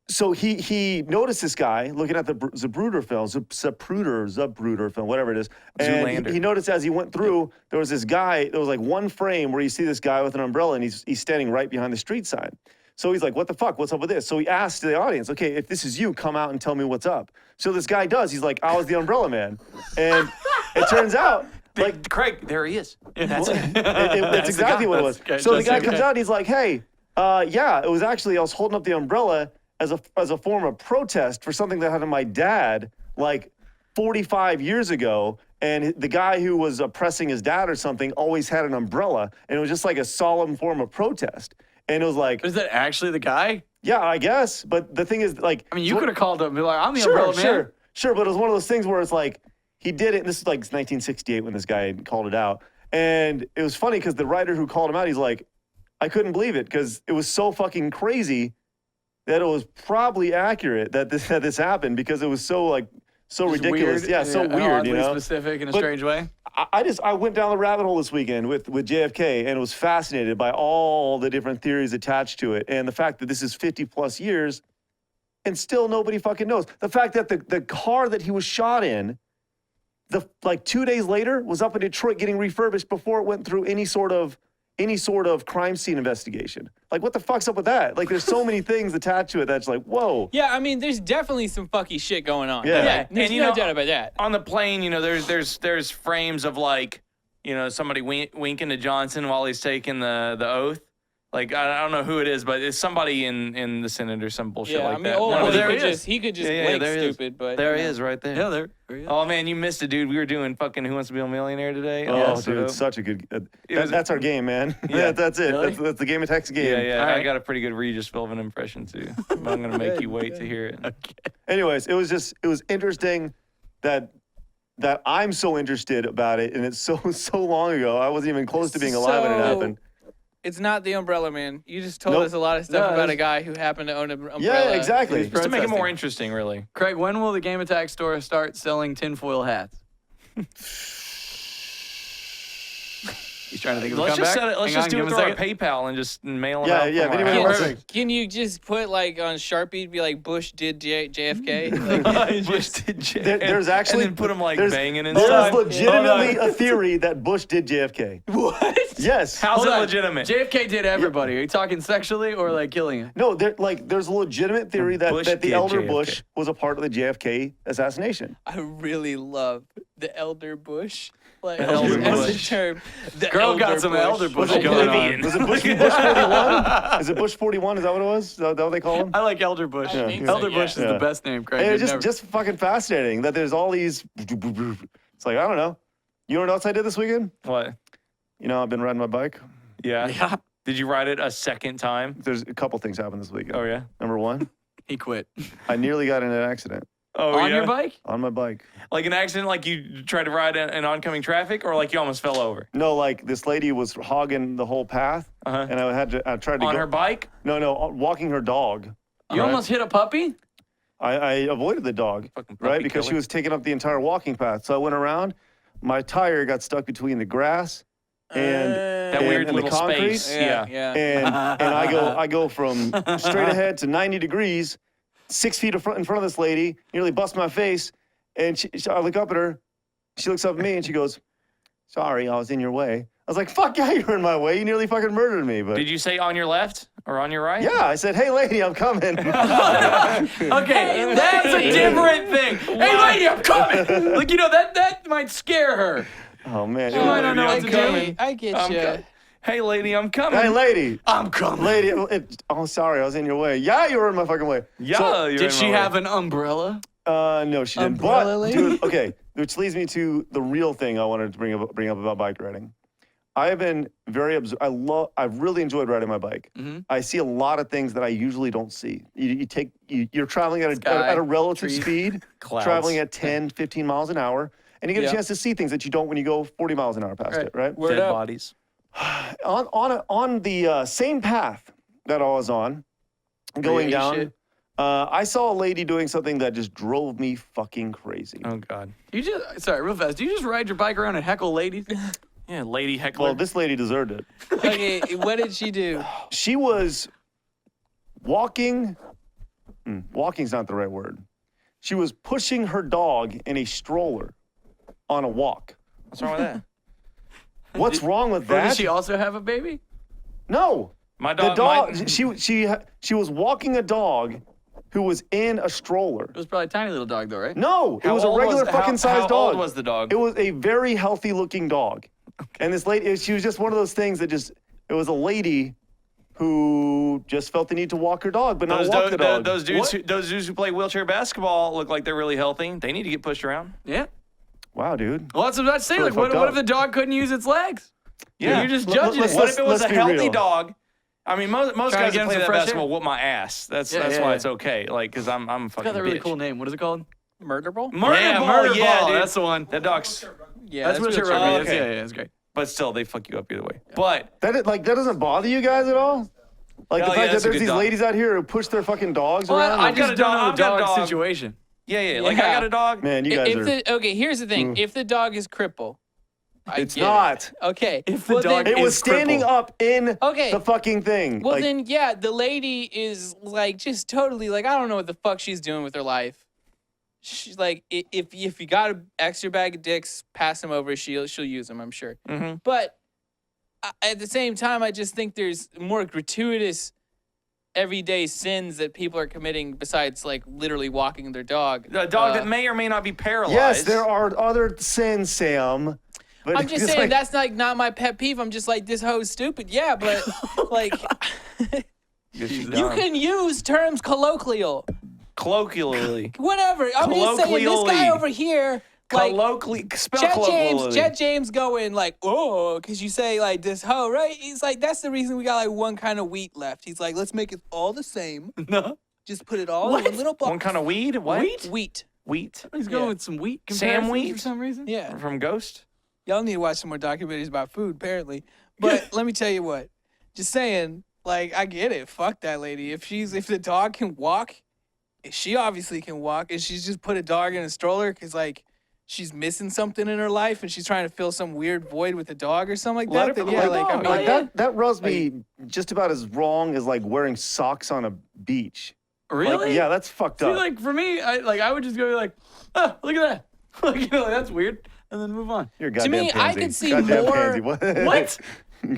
So he noticed this guy looking at the Zapruder film, Zapruder film, whatever it is. And Zoolander. he noticed as he went through, there was this guy, there was like one frame where you see this guy with an umbrella and he's standing right behind the street sign. So he's like, what the fuck? What's up with this? So he asked the audience, okay, if this is you, come out and tell me what's up. So this guy does. He's like, I was the umbrella man. And it turns out, like, Craig, there he is. That's it. that's exactly what it was. Okay, So the just guy okay. comes out and he's like, hey, yeah, it was actually, I was holding up the umbrella as a form of protest for something that happened to my dad like 45 years ago. And the guy who was oppressing his dad or something always had an umbrella. And it was just like a solemn form of protest. And it was like, Is that actually the guy? yeah, I guess. But the thing is, like, I mean, you could have called him and be like, I'm the sure, umbrella man. sure. But it was one of those things where it's like, he did it. And this is like 1968 when this guy called it out. And it was funny because the writer who called him out, he's like, I couldn't believe it because it was so fucking crazy that it was probably accurate that this happened because it was so Just ridiculous. weird, Yeah, so and weird, oddly you know. specific in a But- strange way. I went down the rabbit hole this weekend with JFK and was fascinated by all the different theories attached to it and the fact that this is 50 plus years and still nobody fucking knows. The fact that the car that he was shot in, like 2 days later was up in Detroit getting refurbished before it went through any sort of crime scene investigation. Like, what the fuck's up with that? Like, there's so many things attached to it that's like, whoa. Yeah, I mean, there's definitely some fucky shit going on. Yeah. Yeah, there's and, you no know, doubt about that. On the plane, you know, there's frames of like, you know, somebody winking to Johnson while he's taking the oath. Like, I don't know who it is, but it's somebody in the Senate or some bullshit Yeah, like I mean, that. old One of boy, the- there he could just Yeah, blink there he is. stupid, but There you he know. is right there. Yeah, there. Oh man, you missed it, dude. We were doing fucking Who Wants to Be a Millionaire today. Oh, Yeah, dude, it's such a good. It was- That's our game, man. Yeah. That's it. Really? That's the game of text game. yeah. All I right. got a pretty good Regis Philbin impression too. But I'm gonna make you wait to hear it. Anyways, it was interesting that I'm so interested about it, and it's so long ago. I wasn't even close to being alive when it So- happened. It's not the umbrella man. You just told Nope. us a lot of stuff No, about a it's- guy who happened to own an umbrella. Yeah, exactly. Just to make it more Protesting. interesting, really. Craig, when will the Game Attack store start selling tinfoil hats? He's trying to think of a Let's just comeback. set it. Let's Hang just on, do give it him a through our second. PayPal and just mail it Yeah, out. yeah, from if our anyone house. wants to- Can you just put like on Sharpie, be like Bush did JFK? Like, Bush did JFK. There's actually and then put him like there's- banging There's inside. legitimately a theory that Bush did JFK. what? Yes. How's Hold it on. legitimate? JFK did everybody. Are you talking sexually or like killing it? No, there's a legitimate theory Bush that the did elder JFK. Bush was a part of the JFK assassination. I really love the elder Bush. Like Elder as a Bush. term. The Girl got elder some Bush. elder Bush Was it going Oblivion. on. Was it Bush 41? Is it Bush 41? Is that what it was? Is that what they call him? I like Elder Bush. I think so, Elder Bush yeah. is the best name, Craig. Hey, You'd it's never- just fucking fascinating that there's all these. It's like, I don't know. You know what else I did this weekend? What? You know, I've been riding my bike. Yeah. Yeah, Did you ride it a second time? There's a couple things happened this weekend. Oh yeah. Number one, he quit. I nearly got in an accident Oh On yeah. your bike? on my bike. Like an accident, like you tried to ride in oncoming traffic, or like you almost fell over No, like this lady was hogging the whole path, Uh-huh. and I tried to on go. her bike. No, walking her dog. You Right. almost hit a puppy? I avoided the dog, Fucking right? puppy Because she killer. was taking up the entire walking path. So I went around. My tire got stuck between the grass and That and- weird and the little concrete. space. Yeah, Yeah. yeah. and I go from straight ahead to 90 degrees, 6 feet in front of this lady, nearly bust my face, and I look up at her, she looks up at me and she goes, "Sorry, I was in your way." I was like, "Fuck yeah, you were in my way. You nearly fucking murdered me." But Did you say on your left or on your right? yeah, I said, "Hey, lady, I'm coming." Okay, that's a different thing. Hey, lady, I'm coming. Like, you know, that might scare her. Oh man. I don't know I what to get do. you. I get I'm you. co- Hey, lady, I'm coming. Hey, lady. I'm coming. Lady, oh, sorry, I was in your way. Yeah, you were in my fucking way. Yeah. So, you're Did in she my way. have an umbrella? no, she didn't. Umbrella But, lady? dude, okay, which leads me to the real thing I wanted to bring up about bike riding. I have been very I've really enjoyed riding my bike. I see a lot of things that I usually don't see. You're traveling at a relative trees, speed, clouds. traveling at 10, 15 miles an hour, and you get Yeah. a chance to see things that you don't when you go 40 miles an hour past it, right? Word Dead up. bodies. On the same path that I was on, going ate down, shit? I saw a lady doing something that just drove me fucking crazy. Oh God. Sorry, real fast. Do you just ride your bike around and heckle ladies? Yeah, lady heckler. Well, this lady deserved it. Okay, what did she do? She was walking. Walking's not the right word. She was pushing her dog in a stroller on a walk. What's wrong with that? What's wrong with Or that? does she also have a baby? No. My The dog. dog. She was walking a dog who was in a stroller. It was probably a tiny little dog, though, right? No, it How was a old regular was- fucking sized how dog. old was the dog? It was a very healthy looking dog. And this lady, she was just one of those things that it was a lady who just felt the need to walk her dog, but not walk the dog. Those dudes who play wheelchair basketball look like they're really healthy. They need to get pushed around. Yeah. Wow, dude. Well, that's what I was about to say. Really Like, what fucked if up. the dog couldn't use its legs? Yeah. You're just Let- judging let's- it. What if it was let's a be healthy real. dog? I mean, most Trying to guys get that him play some that fresh basketball air? whoop my ass. That's Yeah, why yeah. it's okay. Like, because I'm a It's fucking got that really bitch. cool name. What is it called? Murder ball? Murder Yeah, ball, Murder yeah, Ball, dude. that's the one. That dog's, Yeah, That's what wheelchair you're ball. right. okay. Yeah, that's great. but still, they fuck you up either way. But That doesn't bother you guys at all? Like Hell the yeah, fact that that's a there's good these dog. ladies out here who push their fucking dogs Well, around. I Like, got just a don't dog- know I've the got a dog dog. situation. yeah. Like, I Yeah. got a dog. man, you guys are. Okay, here's the thing. If the dog is crippled, I It's get it. not. Okay. If the well, dog then, It was is standing crippled. up in Okay. the fucking thing. well like, then, yeah, the lady is like just totally like I don't know what the fuck she's doing with her life. She's like, if you got an extra bag of dicks, pass them over. She'll use them, I'm sure. Mhm. But at the same time, I just think there's more gratuitous everyday sins that people are committing besides like literally walking their dog. A dog that may or may not be paralyzed. yes, there are other sins, Sam. But I'm just it's saying like- that's like not my pet peeve. I'm just like this hoe's stupid. Yeah, but like you can use terms colloquial, colloquially. whatever. I'm just saying this guy Colloquially. over here, like Colloquially. Spell Jet James going like, oh, because you say like this hoe, right? He's like, that's the reason we got like one kind of wheat left. He's like, let's make it all the same. No. Just put it all in one little box. One kind of weed? What? Wheat. Wheat? He's going Yeah. with some wheat Sam comparisons wheat? for some reason. Yeah. From Ghost? Y'all need to watch some more documentaries about food, apparently. But let me tell you what. Just saying, like, I get it. Fuck that lady. If the dog can walk, she obviously can walk, and she's just put a dog in a stroller because like she's missing something in her life and she's trying to fill some weird void with a dog or something like Let that. her Then put yeah, a like I dog. mean, Like that rubs me just about as wrong as like wearing socks on a beach. Really? Like, yeah, that's fucked See, up. like for me, I would just go like, oh, look at that. Like, that's weird, and then move on. You're a To goddamn me, I pansy. could see Goddamn more- pansy. What? What?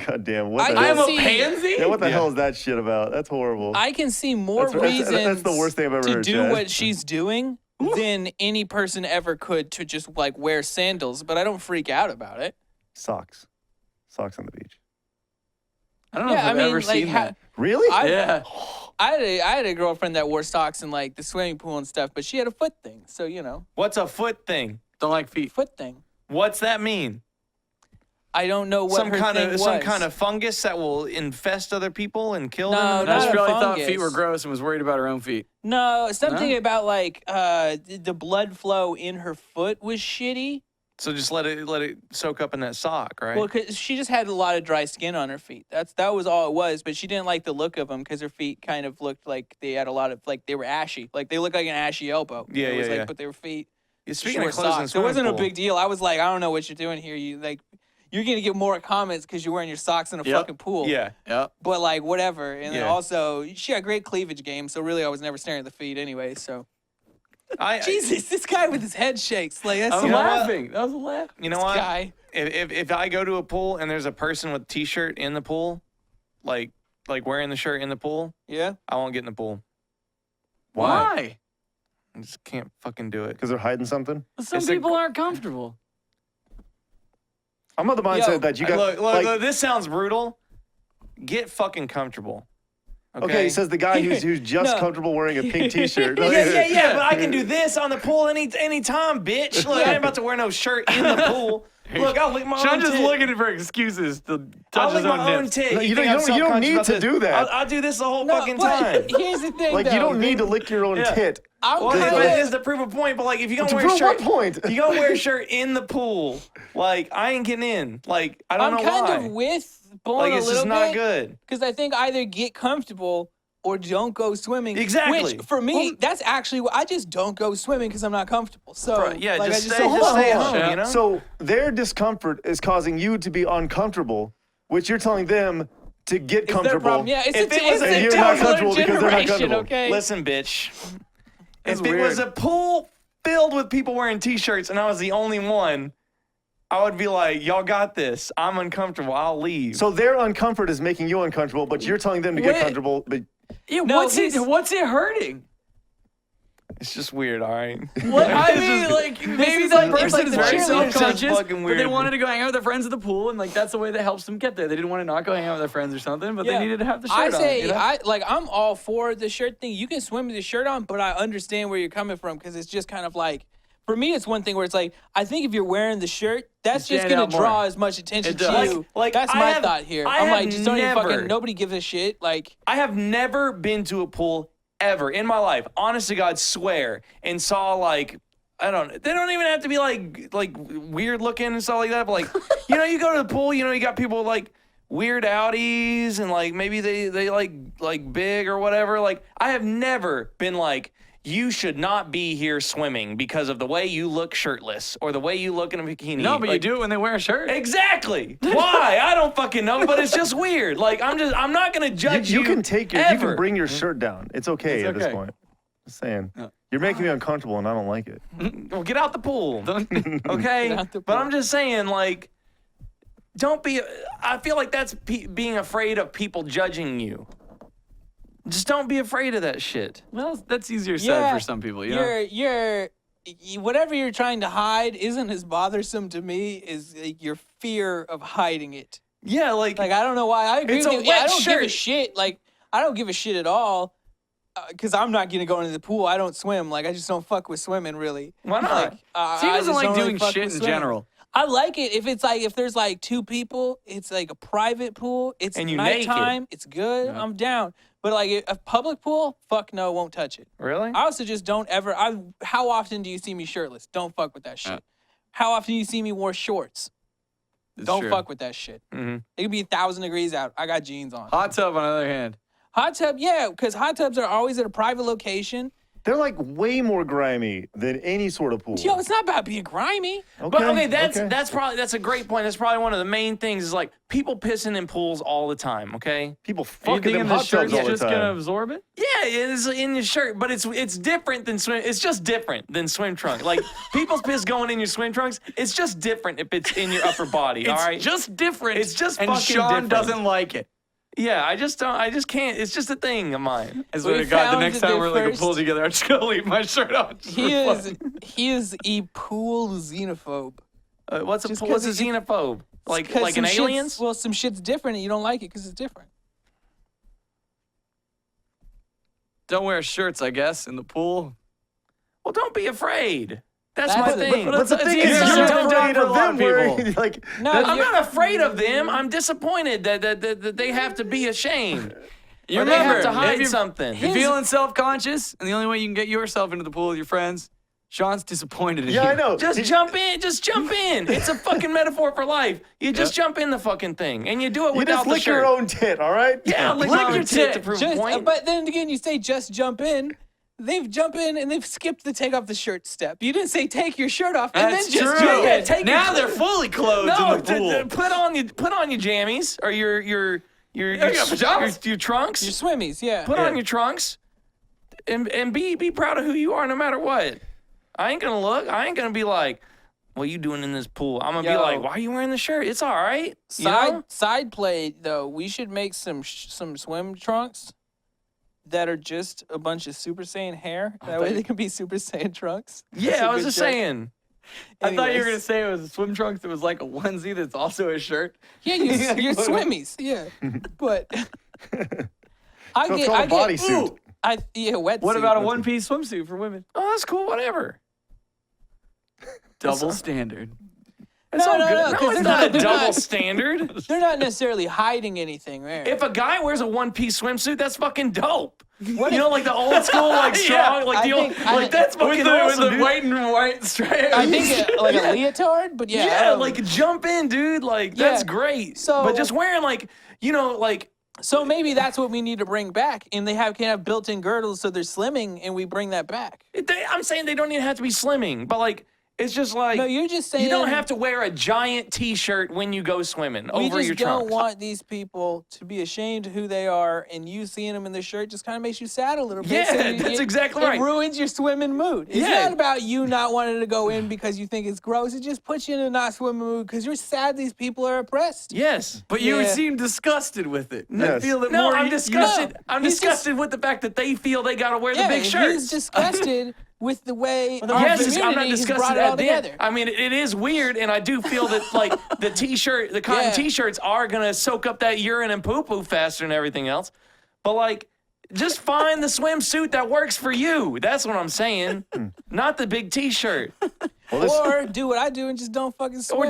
Goddamn. What the I hell? I'm a see- pansy? Yeah, what the hell is that shit about? That's horrible. I can see more That's- reasons that's the worst thing I've ever to heard, do Chad. what she's doing than any person ever could to just like wear sandals, but I don't freak out about it. Socks. Socks on the beach. I don't know Yeah, if I've I mean, ever like, seen that. Really? Yeah. I had a girlfriend that wore socks in like the swimming pool and stuff, but she had a foot thing. So, you know, What's a foot thing? Don't like feet. foot thing. What's that mean? I don't know what Some her kind thing of was. some kind of fungus that will infest other people and kill No, them? not Nash a probably thought fungus. feet were gross and was worried about her own feet. No, something No? about like the blood flow in her foot was shitty. So just let it soak up in that sock, right? Well, cause she just had a lot of dry skin on her feet. That was all it was. But she didn't like the look of them because her feet kind of looked like they had a lot of like they were ashy. Like they looked like an ashy elbow. Yeah, it was yeah, like, yeah. But they were feet. Yeah, speaking Short of clothes in socks. It wasn't swimming a pool, big deal. I was like, I don't know what you're doing here. You're gonna get more comments because you're wearing your socks in a Yep. fucking pool. Yeah. Yep. But like whatever. And then Yeah. also she had great cleavage game. So really, I was never staring at the feet anyway. So Jesus, this guy with his head shakes. Like that's I was You know what? laughing. That was a laugh. You know this what? guy. If I go to a pool and there's a person with a t-shirt in the pool, like wearing the shirt in the pool, Yeah. I won't get in the pool. Why? I just can't fucking do it. Because they're hiding something? Some It's a- people aren't comfortable. I'm of the mindset Yo, that you got. Look, like, this sounds brutal. Get fucking comfortable. Okay, says the guy who's just No. comfortable wearing a pink T-shirt. Yeah, but I can do this on the pool any time, bitch. Look, I ain't about to wear no shirt in the pool. Look, I'll lick my own Sean just tit. looking for excuses to I'll touch lick his own my own nips. tit. No, you think don't- I'm you don't self-conscious need about to this? do that. I'll do this the whole No, fucking but time. here's the thing, Like, you though. don't need to lick your own Yeah. tit. I'm Well, kind that of is to prove a point, but like if you gonna To wear a prove shirt, what point? you gonna wear a shirt in the pool. Like I ain't getting in. Like I don't I'm know kind why. of with Bolen Like a it's little just not bit good. because I think either get comfortable or don't go swimming. Exactly. Which for me, that's actually what I just don't go swimming because I'm not comfortable. So Right, yeah, like, just I stay- don't just go. stay at Hold on. home, you know? So their discomfort is causing you to be uncomfortable, which you're telling them to get It's their comfortable. problem. Yeah, it's If a, it was it's a- a And you're not Tesla comfortable because they're not generation, comfortable. okay? Listen, bitch. That's If it weird. was a pool filled with people wearing T-shirts and I was the only one, I would be like, "Y'all got this. I'm uncomfortable. I'll leave." So their uncomfort is making you uncomfortable, but you're telling them to get Wait. comfortable. But Yeah, No, what's it hurting? it's just weird. All right. What I It's mean, just- like maybe is that like- person it's like is the very cheerleaders. self-conscious, It's fucking but they weird. wanted to go hang out with their friends at the pool, and like that's the way that helps them get there. They didn't want to not go hang out with their friends or something, but Yeah. they needed to have the shirt I on. say you know? I'm all for the shirt thing. You can swim with the shirt on, but I understand where you're coming from because it's just kind of like for me, it's one thing where it's like I think if you're wearing the shirt, that's just stand gonna out more. draw as much attention It to does. you. Like, that's I my have- thought here. I I'm have like, just don't even never- fucking. Nobody gives a shit. Like, I have never been to a pool ever in my life. Honest to God, swear, and saw like they don't even have to be like weird looking and stuff like that. But like you go to the pool, you got people like weird outies and like maybe they like big or whatever. Like I have never been like, you should not be here swimming because of the way you look shirtless or the way you look in a bikini. no, but you Like, do it when they wear a shirt. Exactly. Why? I don't fucking know, but it's just weird. Like I'm not gonna judge you. you can take your, you ever. can bring your shirt down. It's okay It's at this okay. point. Just saying, you're making me uncomfortable, and I don't like it. Well, get out the pool. Okay? Get out the But pool. I'm just saying, like, don't be. I feel like that's being afraid of people judging you. Just don't be afraid of that shit. Well, that's easier said yeah, for some people. You know? whatever you're trying to hide isn't as bothersome to me as your fear of hiding it. Yeah, like Like I don't know why. I agree It's with a you. Yeah, I wet don't give a shirt. shit. Like I don't give a shit at all. Because I'm not gonna go into the pool. I don't swim. Like I just don't fuck with swimming really. Why not? Like, See, he I doesn't just like don't really doing fuck shit with in swimming. general. I like it if it's like if there's like two people, it's like a private pool. It's And you naked. nighttime. It's good. Yeah. I'm down. But like a public pool, fuck no, won't touch it. really? I also just don't ever. How often do you see me shirtless? Don't fuck with that shit. Yeah. How often do you see me wear shorts? It's Don't true. fuck with that shit. Mhm. It could be 1,000 degrees out. I got jeans on. Hot tub, on the other hand. Hot tub, yeah, because hot tubs are always at a private location. They're like way more grimy than any sort of pool. Yo, it's not about being grimy. But okay, that's a great point. That's probably one of the main things is like people pissing in pools all the time. Okay. People Are you fucking thinking them the hot shirt's tubs all the just gonna time. absorb it? Yeah, it's in your shirt, but it's different than swim. It's just different than swim trunk. Like people's piss going in your swim trunks. It's just different if it's in your upper body. all right. just different. It's just and fucking Sean different. doesn't like it. Yeah, I just don't. I just can't. It's just a thing of mine. I swear We to God, the found next the time we're like a first- pool together, I'm just gonna leave my shirt on. just for fun. He is a pool xenophobe. What's a Just what's a 'cause it- xenophobe? Like 'Cause an some shit's- aliens? Well, some shit's different and you don't like it because it's different. Don't wear shirts, I guess, in the pool. Well, don't be afraid. That's That's my the- thing. But the It's thing is, easier you're said than done afraid for a of lot them of people. wearing like. No, I'm you're- not afraid of them. I'm disappointed that they have to be ashamed. You Or they have remember, to hide if you're, something. if you're feeling self-conscious, and the only way you can get yourself into the pool with your friends, Sean's disappointed in you. Yeah, I know. Just jump in. Just jump in. It's a fucking metaphor for life. You just jump in the fucking thing, and you do it You without just the lick shirt. your own tit, all right? Yeah, lick Lick my own your tit to tit. prove a Just, point. but then again, you say just jump in. They've jumped in and they've skipped the take off the shirt step. You didn't say take your shirt off and That's then just true. jump Yeah, in. take now your- they're fully clothed no, in the pool. put on your jammies or your pajamas. your trunks. Your swimmies, yeah. Put on your trunks, and be proud of who you are no matter what. I ain't gonna look. I ain't gonna be like, what you doing in this pool? I'm gonna be Yo. like, why are you wearing the shirt? It's all right. You know? Side play though, we should make some swim trunks that are just a bunch of Super Saiyan hair. That way they can be Super Saiyan trunks. That's Yeah, a I was good just joke. saying. I thought you were Anyways. gonna say it was a swim trunks that was like a onesie that's also a shirt. Yeah, your swimmies. Yeah, but I It's get, called I a get, bodysuit. ooh, wetsuit. What about a one-piece swimsuit for women? Oh, that's cool. Whatever. Double standard. It's No, all no, good. no, No, 'cause it's they're not not- a they're double not- standard. They're not necessarily hiding anything there. If a guy wears a one-piece swimsuit, that's fucking dope. What You if- know, like the old school, like strong, like I the old, think- I like think- that's fucking awesome, with the dude. white and white stripe. I think like a leotard, but yeah. Yeah, like jump in, dude. Like that's Yeah. great. So- but just wearing like, you know, like So maybe that's what we need to bring back, and they can have built-in girdles so they're slimming, and we bring that back. I'm saying they don't even have to be slimming, but like it's just like No, you're just saying you don't have to wear a giant T-shirt when you go swimming We over just your don't trunks. want these people to be ashamed of who they are, and you seeing them in their shirt just kind of makes you sad a little bit. Yeah, you- that's exactly it right. ruins your swimming mood. It's Yeah. not about you not wanting to go in because you think it's gross. It just puts you in a not swimming mood because you're sad these people are oppressed. Yes. But you Yeah. seem disgusted with it. I Yes. feel that No, more. I'm disgusted. No, I'm he's disgusted with the fact that they feel they gotta wear the Yeah, big he's shirts. disgusted with the way our Yes, community I'm not has disgusted brought it all at them. together. I mean, it is weird, and I do feel that like the T-shirt, the cotton Yeah. T-shirts are gonna soak up that urine and poo-poo faster than everything else. But like, just find the swimsuit that works for you. That's what I'm saying. Not the big T-shirt. Well, this, Or do what I do and just don't fucking swim. Or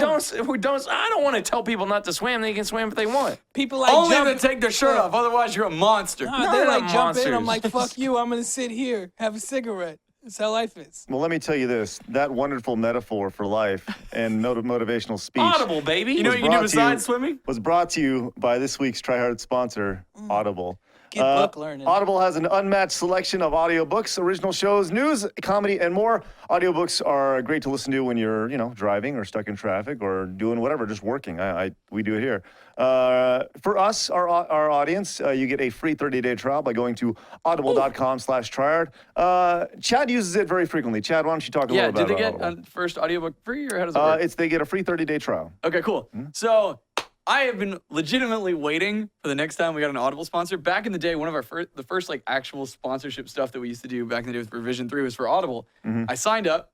don't. I don't want to tell people not to swim. They can swim if they want. People like Only jump, to take their shirt off, otherwise you're a monster. Nah, No, they they're like not jump in. I'm monsters. like, fuck you. I'm gonna sit here, have a cigarette. That's how life is. well, let me tell you this: that wonderful metaphor for life and motivational speech Audible, baby. You know what you can do brought to you- besides swimming? was brought to you by this week's Try Hard sponsor, Audible. Get book learning. Audible has an unmatched selection of audiobooks, original shows, news, comedy, and more. Audiobooks are great to listen to when you're, driving or stuck in traffic or doing whatever, just working. We do it here. For us, our audience, you get a free 30-day trial by going to audible.com/tryhard. Chad uses it very frequently. Chad, why don't you talk a Yeah, little did bit they about get Audible? a first audiobook free or how does it work? They get a free 30-day trial. Okay, cool. So I have been legitimately waiting for the next time we got an Audible sponsor. Back in the day, one of our the first like actual sponsorship stuff that we used to do back in the day with Revision 3 was for Audible. I signed up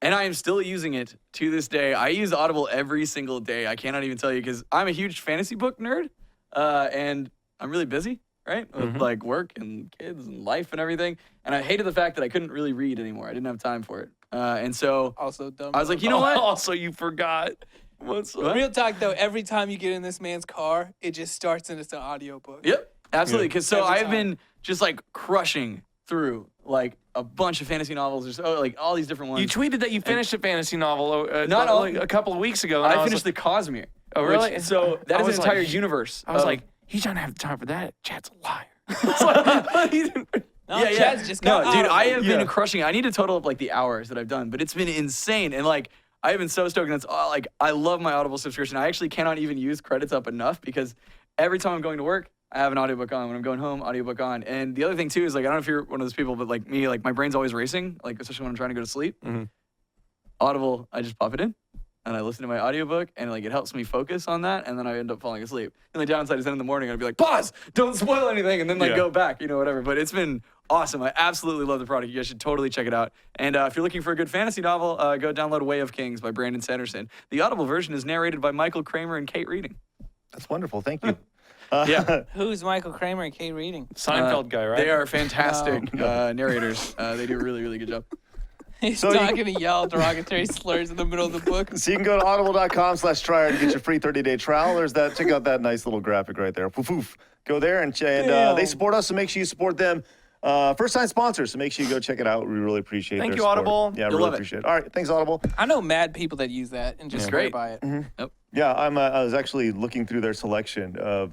and I am still using it to this day. I use Audible every single day. I cannot even tell you because I'm a huge fantasy book nerd and I'm really busy, right? With like work and kids and life and everything. And I hated the fact that I couldn't really read anymore. I didn't have time for it. And so Also dumb. I was like, you know what? Also, you forgot. What's up? Real talk though, every time you get in this man's car, it just starts and it's an audiobook. Yep, absolutely. Because so Every I've time. been just like crushing through like a bunch of fantasy novels or so, like all these different ones. You tweeted that you finished a fantasy novel Not all- like a couple of weeks ago. And I was finished like, the Cosmere. Oh, really? Which, so that I is was an entire like- universe. I was of- like, he's trying to have time for that. Chad's a liar. It's like- No, Chad's just got no, dude, I Audible. have been crushing it. I need to total up like the hours that I've done, but it's been insane. And like, I have been so stoked. And it's like, I love my Audible subscription. I actually cannot even use credits up enough because every time I'm going to work, I have an audiobook on. When I'm going home, audiobook on. And the other thing too is like, I don't know if you're one of those people, but like me, like my brain's always racing, like especially when I'm trying to go to sleep. Audible, I just pop it in and I listen to my audiobook and like it helps me focus on that and then I end up falling asleep. And the downside is then in the morning I'd be like, pause, don't spoil anything, and then like go back, whatever. But it's been awesome. I absolutely love the product. You guys should totally check it out. And if you're looking for a good fantasy novel, go download Way of Kings by Brandon Sanderson. The Audible version is narrated by Michael Kramer and Kate Reading. That's wonderful. Thank you. Yeah. Who's Michael Kramer and Kate Reading? Seinfeld guy, right? They are fantastic narrators. They do a really, really good job. He's So you- not gonna yell derogatory slurs in the middle of the book. So you can go to audible.com/tryhard to get your free 30-day trial. There's that. Check out that nice little graphic right there. Poof, poof. Go there and they support us, so make sure you support them. First-time sponsors, so make sure you go check it out. We really appreciate Thank their you, support. Audible. Yeah, You'll really love it. appreciate it. All right, thanks, Audible. I know mad people that use that and just swear Great. by it. Yep. Yeah, I was actually looking through their selection of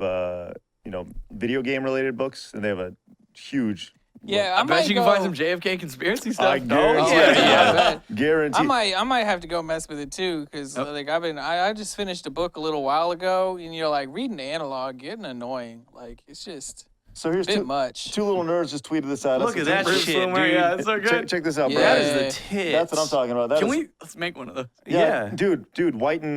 video game-related books, and they have a huge. Yeah, I I bet might you can go, find some JFK conspiracy stuff. I guarantee. yeah, I bet. Guarantee. I might have to go mess with it too, because like I just finished a book a little while ago, and like reading the analog getting annoying. Like it's just So here's a bit two much. little nerds just tweeted this at us. Look at that Bruce shit, Swimmer, dude. yeah, it's so good. Check this out, Yeah. bro. That is the tits. That's what I'm talking about. Let's make one of those. Yeah, dude, white and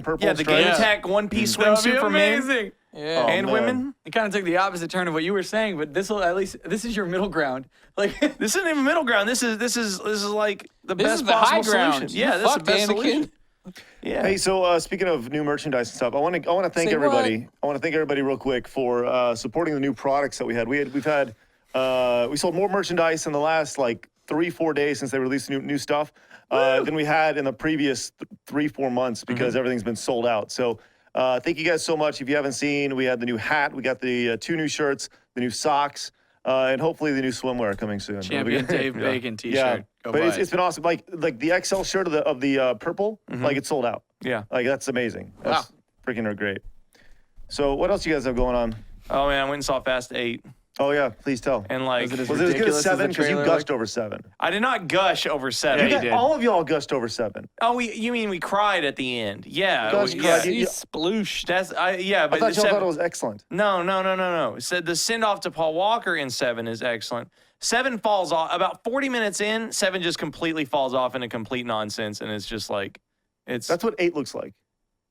purple. Yeah, the stripes. Game Attack one-piece That would be swimsuit for men amazing. Yeah. Oh, and man. women. It kind of took the opposite turn of what you were saying, but this is your middle ground. Like This isn't even middle ground. This is like the This best is the high possible ground. solution. You Yeah, this is the fucked best Anakin. solution. Yeah. Hey, so speaking of new merchandise and stuff, I want to thank Say everybody. I want to thank everybody real quick for supporting the new products that we had. We sold more merchandise in the last like 3-4 days since they released new stuff than we had in the previous 3-4 months because everything's been sold out. So thank you guys so much. If you haven't seen, we had the new hat, we got the 2 new shirts, the new socks, and hopefully the new swimwear coming soon. Champion Dave Bacon T-shirt. Yeah, Go but buy it's been awesome. Like the XL shirt of the purple, like it's sold out. Yeah. Like that's amazing. That's freaking great. So what else you guys have going on? Oh man, I went and saw Fast 8. Oh yeah, please tell. And like, Was it as Was it as good ridiculous as as the 7? Because you trailer gushed over 7. I did not gush over 7. You got- all of y'all gushed over 7. Oh, you mean we cried at the end? Yeah. Gush, yeah. cried. He splooshed. Yeah, I but thought the y'all 7 thought it was excellent. No. Said the send off to Paul Walker in 7 is excellent. 7 falls off about 40 minutes in. 7 just completely falls off into complete nonsense, and it's just like, it's That's what 8 looks like.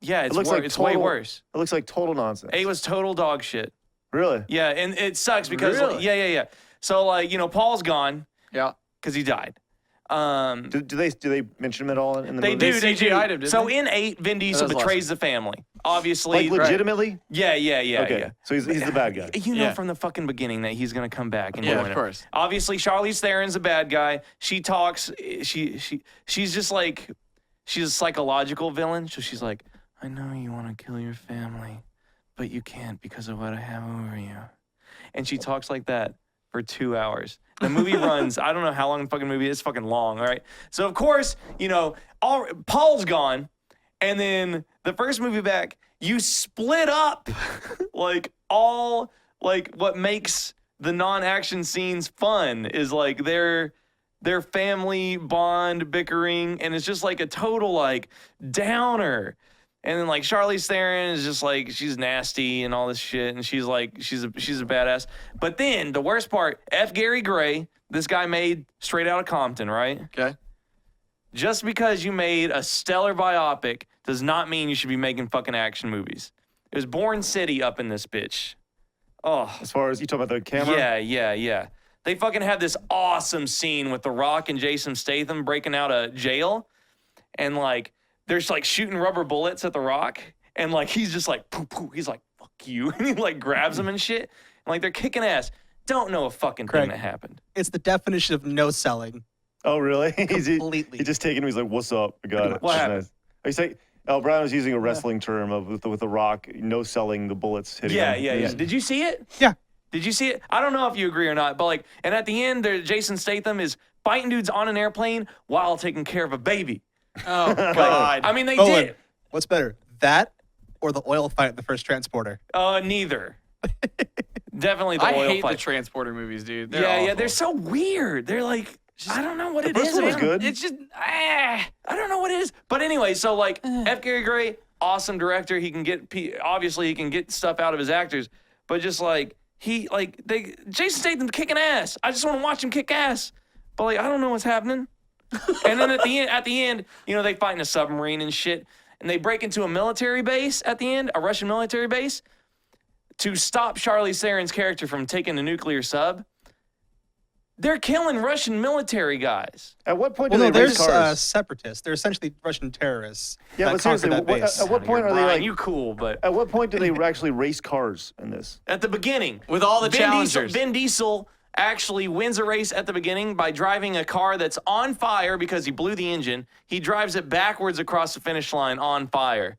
yeah, it's looks wor- like it's way total- worse. It looks like total nonsense. 8 was total dog shit. Really? Yeah, and it sucks because Really? yeah. So like Paul's gone Yeah. because he died. Do they mention him at all in the They movie? do. They CGI'd do. him, didn't So they? in 8, Vin Diesel was betrays the family. Obviously, Like legitimately? yeah. Okay. So he's the bad guy. You know Yeah. from the fucking beginning that he's gonna come back and Yeah, ruin of it. course. Obviously, Charlize Theron's a bad guy. She talks. She's just like she's a psychological villain. So she's like, I know you want to kill your family, but you can't because of what I have over you. And she talks like that for 2 hours. The movie runs, I don't know how long the fucking movie is. It's fucking long, all right? So, of course, Paul's gone. And then the first movie back, you split up what makes the non-action scenes fun is like their family bond bickering. And it's just like a total like downer. And then like Charlize Theron is just like she's nasty and all this shit, and she's a badass. But then the worst part, F. Gary Gray, this guy made Straight Outta Compton, right? Okay. Just because you made a stellar biopic does not mean you should be making fucking action movies. It was Born City up in this bitch. Oh, As far as you talk about the camera? yeah. They fucking have this awesome scene with The Rock and Jason Statham breaking out of jail, and like. There's like shooting rubber bullets at The Rock, and like he's just like poo poo. He's like fuck you, and he like grabs him and shit. And like they're kicking ass. Don't know a fucking Craig. thing that happened. It's the definition of no selling. Oh, really? Completely. He just taking him. He's like, "What's up? I got it." What That's happened? nice. He's like, Brian was using a wrestling term of with the Rock, no selling the bullets hitting Yeah. him. Did you see it? Yeah. Did you see it? I don't know if you agree or not, but like, and at the end, Jason Statham is fighting dudes on an airplane while taking care of a baby. Oh God. I mean, they Bolen, did. what's better, that or the oil fight at the first transporter? Neither. Definitely the I oil hate fight. the transporter movies, dude. They're so weird. They're like, I don't know what it first is. one was man. good. It's just, I don't know what it is. But anyway, so like, F. Gary Gray, awesome director. He can obviously he can get stuff out of his actors, but just like, Jason Statham's kicking ass. I just want to watch him kick ass. But like, I don't know what's happening. And then at the end, they fight in a submarine and shit, and they break into a military base at the end, a Russian military base, to stop Charlize Theron's character from taking a nuclear sub. They're killing Russian military guys. At what point Well, do no, they race there's cars? separatists. They're essentially Russian terrorists. Yeah, that but seriously, conquered that base. at what point are they Brian, like? you cool, but At what point do they actually race cars in this? at the beginning, With all the Vin challengers. Vin Diesel actually wins a race at the beginning by driving a car that's on fire because he blew the engine. He drives it backwards across the finish line on fire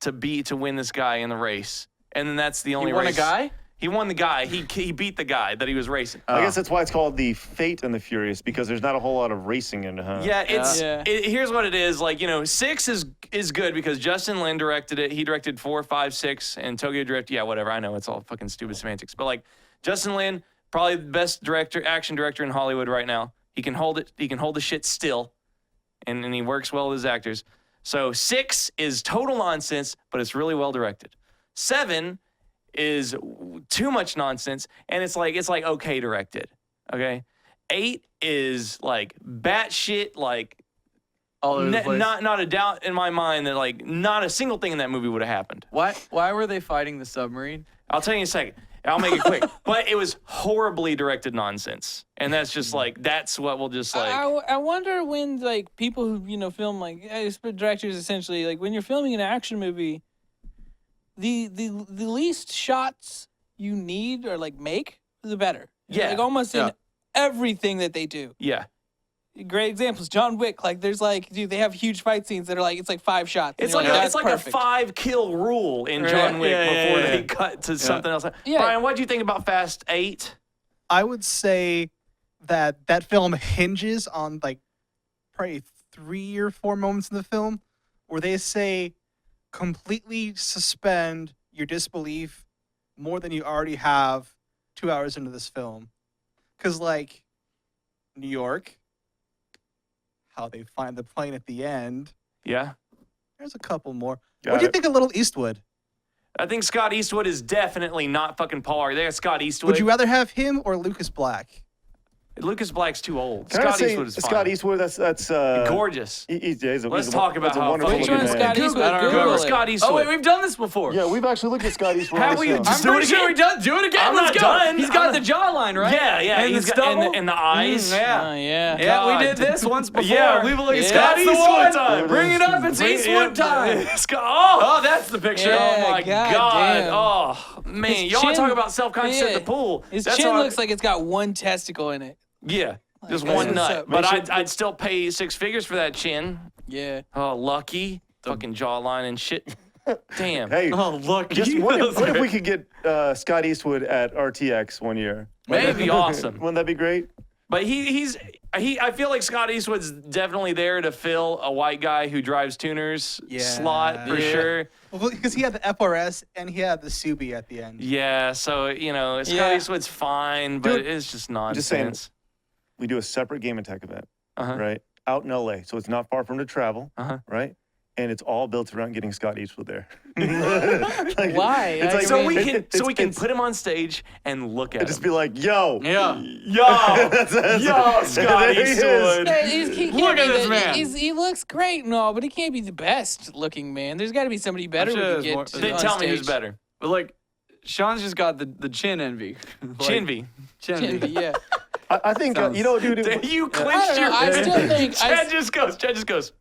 to win this guy in the race. And then that's the only He won a race. guy? He won the guy. He beat the guy that he was racing. I guess that's why it's called the Fate and the Furious, because there's not a whole lot of racing in it, huh? Yeah, it's Yeah. here's what it is. Like, 6 is good because Justin Lin directed it. He directed 4, 5, 6, and Tokyo Drift. Yeah, whatever. I know it's all fucking stupid semantics, but like Justin Lin, probably the best action director in Hollywood right now. He can hold it. He can hold the shit still, and he works well with his actors. So 6 is total nonsense, but it's really well directed. 7 is too much nonsense, and it's like okay directed. Okay, 8 is like batshit, like All over the place. not a doubt in my mind that like not a single thing in that movie would have happened. Why were they fighting the submarine? I'll tell you in a second. I'll make it quick. But it was horribly directed nonsense, and that's just like that's what will just like. I wonder when like people who film like directors essentially like when you're filming an action movie, the least shots you need or like make the better. Yeah. Like almost in everything that they do. Yeah. Great examples. John Wick, like there's like, dude, they have huge fight scenes that are like it's like 5 shots. It's and like you're it's like that's perfect. a 5-kill rule in John Wick before they cut to something else. Yeah. Brian, what do you think about Fast 8? I would say that film hinges on like probably 3 or 4 moments in the film where they say completely suspend your disbelief more than you already have 2 hours into this film. Because like New York, how they find the plane at the end. Yeah. There's a couple more. Got What do you it. think of Little Eastwood? I think Scott Eastwood is definitely not fucking Paul Walker. There's Scott Eastwood. Would you rather have him or Lucas Black? Lucas Black's too old. Can I Scott say Eastwood is fine. Scott Eastwood? That's gorgeous. Let's talk about how wonderful fucking Which one's looking Scott man. Eastwood? Google Google it. it. Scott Eastwood. Oh wait, we've done this before. Yeah, we've actually looked at Scott Eastwood. Have on we? this film. Just I'm do pretty it sure again. we done. Do it again. I'm Let's not go. done. He's got I'm the jawline, right? Yeah, And he's the got stubble. and the eyes. Yeah. Oh, yeah. Yeah, we God. did this once before. Yeah, we've looked at Yeah. Scott That's the Eastwood one. time. Bring it up. It's Eastwood time. Oh, that's the picture. Yeah. oh my God God. damn. Oh man, His y'all want to chin- talk about self-conscious at yeah. the pool? His That's chin how I- looks like it's got one testicle in it. Yeah, just Like, one that's nut. what's up. But Make sure- I'd still pay 6 figures for that chin. Yeah. Oh, lucky. Fucking jawline and shit. Damn. Hey, Oh look, just what if we could get Scott Eastwood at RTX one year? That'd be awesome. Wouldn't that be great? But I feel like Scott Eastwood's definitely there to fill a white guy who drives tuners slot for sure. Well, because he had the FRS and he had the Subi at the end. Yeah, so Scott Yeah. Eastwood's fine, but Dude, it's just just saying. nonsense. We do a separate Game and Tech event, Uh-huh. right? Out in LA, so it's not far from to travel, Uh-huh. right? And it's all built around getting Scott Eastwood there. Like, Why? It's like, So we it- can it- it's- can it's- put him on stage and look at and just him. be like, yo, Yeah. Yo, yo, Scott There he is. Eastwood. He can't Look at be this man. He looks great and all, but he can't be the best looking man. There's got to be somebody better we sure can there's get more- to Then on tell me who's stage. better. But like, Sean's just got the chin envy. Like, Chinvy. Chin envy. Yeah. I think, you know, dude, Damn, you I clinched don't your. know, I still think Chad just goes.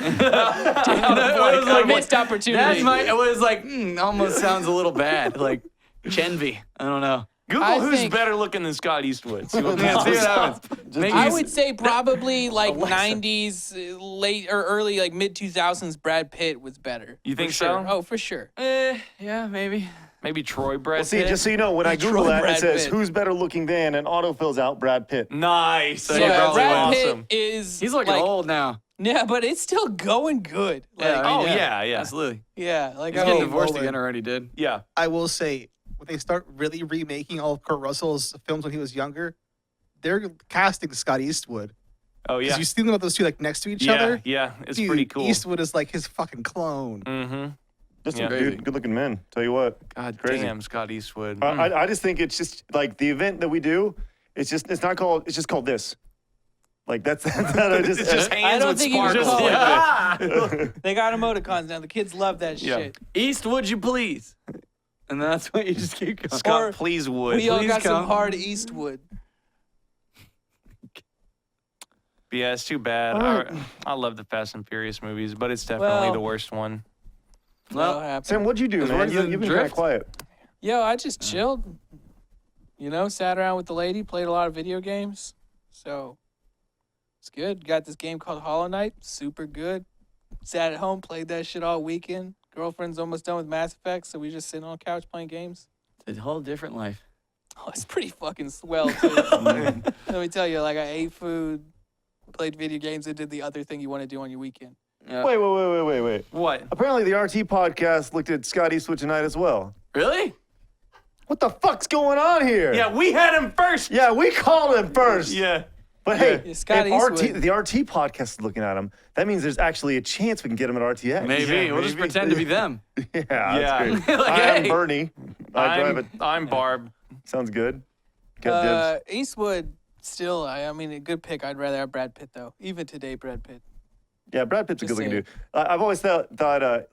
It was like, missed opportunity. it was like, almost sounds a little bad. Like, Chenvy. I don't know. Google I who's think- better looking than Scott Eastwood. See what Yeah, pops see what up. happens. Maybe I he's- would say probably like Alexa. 90s, late or early, like mid 2000s. Brad Pitt was better. You think For sure. so? Oh, for sure. yeah, maybe. Maybe Troy Brad see, Pitt. just so you know, when I Troy Google that, Brad it says, Pitt. who's better looking than, and auto fills out Brad Pitt. Nice. So he Yeah, probably Brad was. Pitt Awesome. is. He's looking like, old now. Yeah, but it's still going good. Like, Yeah, I Oh mean, yeah. Absolutely. yeah, like He's getting oh, divorced Bolen. again already, did. Yeah. I will say, when they start really remaking all of Kurt Russell's films when he was younger, they're casting Scott Eastwood. Oh Because yeah. you see them with those two like next to each Yeah. other. Yeah. It's Dude, pretty cool. Eastwood is like his fucking clone. Mm-hmm. Just Yeah. dude, good looking men. Tell you what. God Crazy. damn, Scott Eastwood. I just think it's just like the event that we do. It's just called this. Like that's just, It's just I hands don't with think you can sparkles. call it Yeah. They got emoticons now. The kids love that Yeah. shit. East, would you please? And that's what you just keep going. Scott, Or- please would. We all Please got some come. hard Eastwood. Yeah, it's too bad. I love the Fast and Furious movies, but it's definitely Well- the worst one. Well, That'll happen. Sam, what'd you do, Is man? worse than You've been kind of Drift? quiet. Yo, I just chilled. You know, sat around with the lady, played a lot of video games. So it's good. Got this game called Hollow Knight, super good. Sat at home, played that shit all weekend. Girlfriend's almost done with Mass Effect, so we just sitting on the couch playing games. it's a whole different life. Oh, it's pretty fucking swell too. Let me tell you, like I ate food, played video games, and did the other thing you want to do on your weekend. Yeah. Wait. What? Apparently, the RT podcast looked at Scott Eastwood tonight as well. Really? What the fuck's going on here? Yeah, we had him first. Yeah, we called him first. Yeah. But hey, Yeah, Scott if RT, Eastwood. the RT podcast is looking at him, that means there's actually a chance we can get him at RTX. Maybe. Yeah, We'll just maybe. pretend to be them. Yeah, Yeah. that's great. Like, I'm hey. Bernie. I drive it. I'm Barb. Sounds good. Got dibs. Eastwood, still, I mean, a good pick. I'd rather have Brad Pitt though. Even today, Brad Pitt. Yeah, Brad Pitt's a Just good looking saying. dude. I've always thought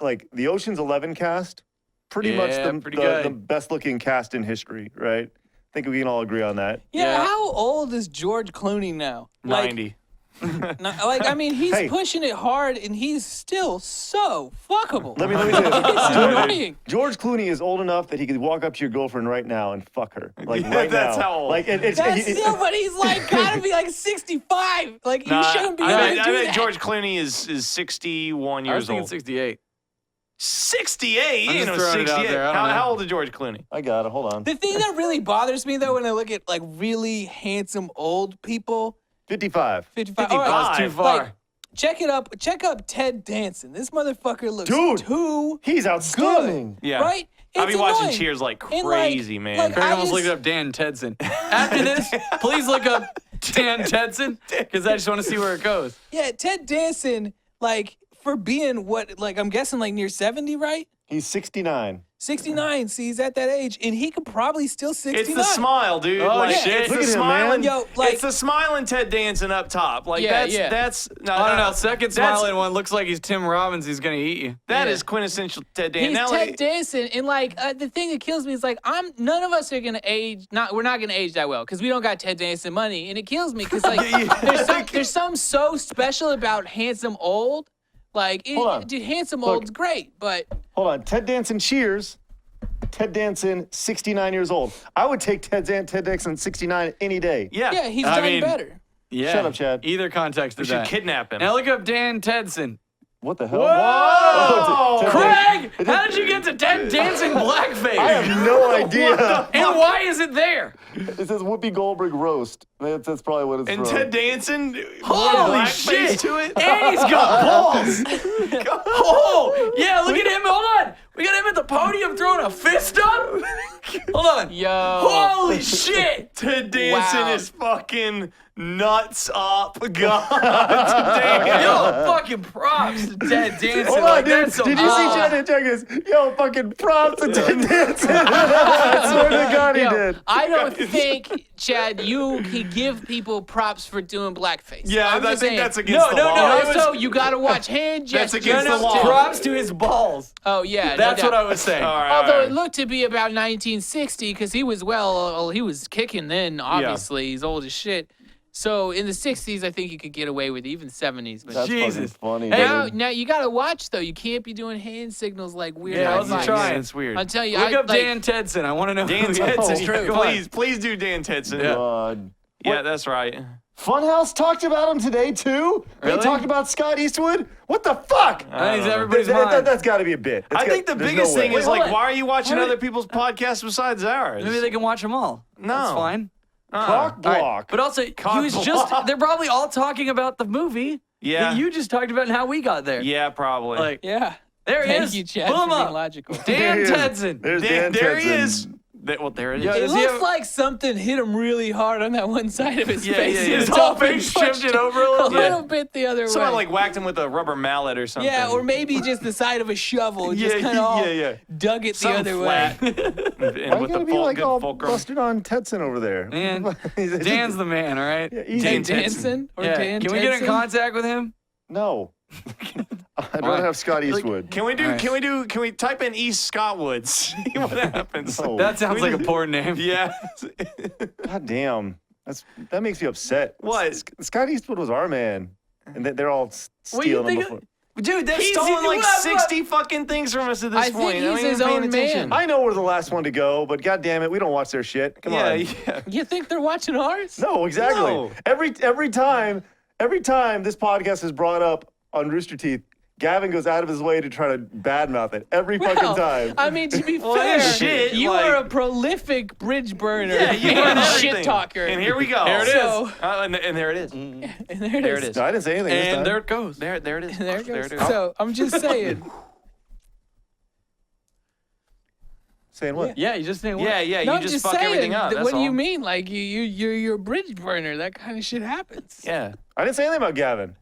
like the Ocean's 11 cast pretty much Yeah, pretty good. the best looking cast in history, right? I think we can all agree on that. Yeah, Yeah. how old is George Clooney now? 90. I mean, he's Hey. pushing it hard, and he's still so fuckable. Let me tell you this. It's annoying. George Clooney is old enough that he could walk up to your girlfriend right now and fuck her. Like Yeah, right that's now. how old. Like it's That's still, but he's like gotta be like 65. Like he shouldn't be able to do I bet that. George Clooney is 61 I was years thinking old. 68. 68? I'm You just know, throwing it out 68. there. I don't know. How old is George Clooney? I got it. Hold on. The thing that really bothers me though, when I look at like really handsome old people, 55. 55. 55. all right, That's too far. like, check up Ted Danson. This motherfucker looks Dude, too He's outstanding. Yeah. right. I've It's been watching annoying. Cheers like And, like- crazy, man. like, Craig I almost just- looked up Dan Tedson. After this, please look up Dan Tedson because I just want to see where it goes. Yeah, Ted Danson, like for being what, like I'm guessing like near 70, right? He's 69. 69. See, he's at that age, and he could probably still 69. It's the smile, dude. Oh, like, shit. It's Look the at him, smiling. man. Yo, like- it's the smiling Ted Danson up top. Like Yeah, yeah. that's. No, I don't no, know. Second that's- smiling one looks like he's Tim Robbins. He's gonna eat you. That Yeah. is quintessential Ted Danson. He's Now, Ted like, Danson, and like the thing that kills me is like none of us are gonna age. We're not gonna age that well because we don't got Ted Danson money, and it kills me because like there's something so special about handsome old. Like, Hold on. dude, handsome Look. old's great, but Hold on. Ted Danson, Cheers. Ted Danson, 69 years old. I would take Ted Danson, 69 any day. yeah. Yeah, he's I done mean- better. Yeah. Shut up, Chad. Either context We of should that. kidnap him. Now look up Dan Tedson. What the hell? Whoa! Ted- Craig, Ted- how did you get to Ted Dancing blackface? I have no idea. And why is it there? It says Whoopi Goldberg roast. That's probably what it's And from. Ted Danson, Holy blackface shit! to it. And he's got balls. Oh, yeah, look at him. Hold on. We got him at the podium throwing a fist up. Hold on. yo, Holy shit. Ted Danson Wow. is fucking nuts up. God damn. Yo, fucking props to Ted Danson. Hold on, Like, dude. that's some- Did you see Chad check this? Yo, fucking props to Ted Danson. I swear to God he yo, did. I don't think Chad, you can give people props for doing blackface. Yeah, I'm I just think saying. that's against the law. And it was- also, you gotta watch hand That's gestures. against the law. too. Props to his balls. Oh yeah, That's no what doubt. I was saying. All right, Although all it right. looked to be about 1960 because he was he was kicking then. Obviously, he's old as shit. So in the 60s, I think you could get away with it, even 70s. But That's Jesus. fucking funny, now, dude. now you gotta watch though. You can't be doing hand signals like weird. Yeah, I high wasn't fives. trying. It's weird. I'm telling you, Look I, up like, Dan Tedson. I want to know. Dan who he is. Tedson. Come on. Please do Dan Tedson. Yeah. God. Yeah, that's right. Funhouse talked about him today, too. Really? They talked about Scott Eastwood. What the fuck? I think he's know. everybody's mind. That's got to be a bit. I think the there's biggest no thing way. is Wait, like, hold on. why are you watching Why other did- people's podcasts besides ours? Maybe they can watch them all. No. That's fine. Cock All right. block. But also, he was just, they're probably all talking about the movie Yeah. that you just talked about and how we got there. Yeah, probably. Like, Yeah. there he Thank is. you, Chad, Pull for him being up. logical. Dan There he is. Tedson. There's there, Dan there he Tedson. is. Well, there it is. Yeah, It does he looks have- like something hit him really hard on that one side of his Yeah, face. yeah, and yeah. it's His whole all been face pushed shifted over a little a bit. little bit the other Someone way. like whacked him with a rubber mallet or something. Yeah, or maybe just the side of a shovel. Just Yeah, kind of all yeah. dug it the Something other flat. way. and Why with you the gotta be full, like good all fulcrum. busted on Tedson over there? Man, He's just- Dan's the man, all right? Yeah, he's- Dan Dan Tedson. Danson or Yeah. Dan Can we get in Tedson? contact with him? No. I'd rather have Scott Eastwood. Can we do? All right. Can we type in East Scotwood? See what happens. No. That sounds like a porn name. Yeah. God damn. That makes me upset. What? Scott Eastwood was our man. And they're all What do you stealing him think? before. Dude, they've He's- stolen like what? 60 fucking things from us at this I think point. he's I'm his even paying own attention. man. I know we're the last one to go, but god damn it, we don't watch their shit. Come Yeah, on. yeah. You think they're watching ours? No, exactly. No. Every time this podcast is brought up on Rooster Teeth, Gavin goes out of his way to try to badmouth it every fucking Well, time. I mean, to be Well, fair, shit, you like- are a prolific bridge burner Yeah, you and learn a shit everything. talker. And here we go. There it is. So- And there it is. And there it There is. it is. No, I didn't say anything this time. And there it goes. There it is. There it goes. it is. So I'm just saying. Saying what? Yeah, you just saying what? Yeah, yeah. No, You I'm just just fuck saying. everything up. What That's do you all. mean? Like you're a bridge burner. That kind of shit happens. Yeah. I didn't say anything about Gavin.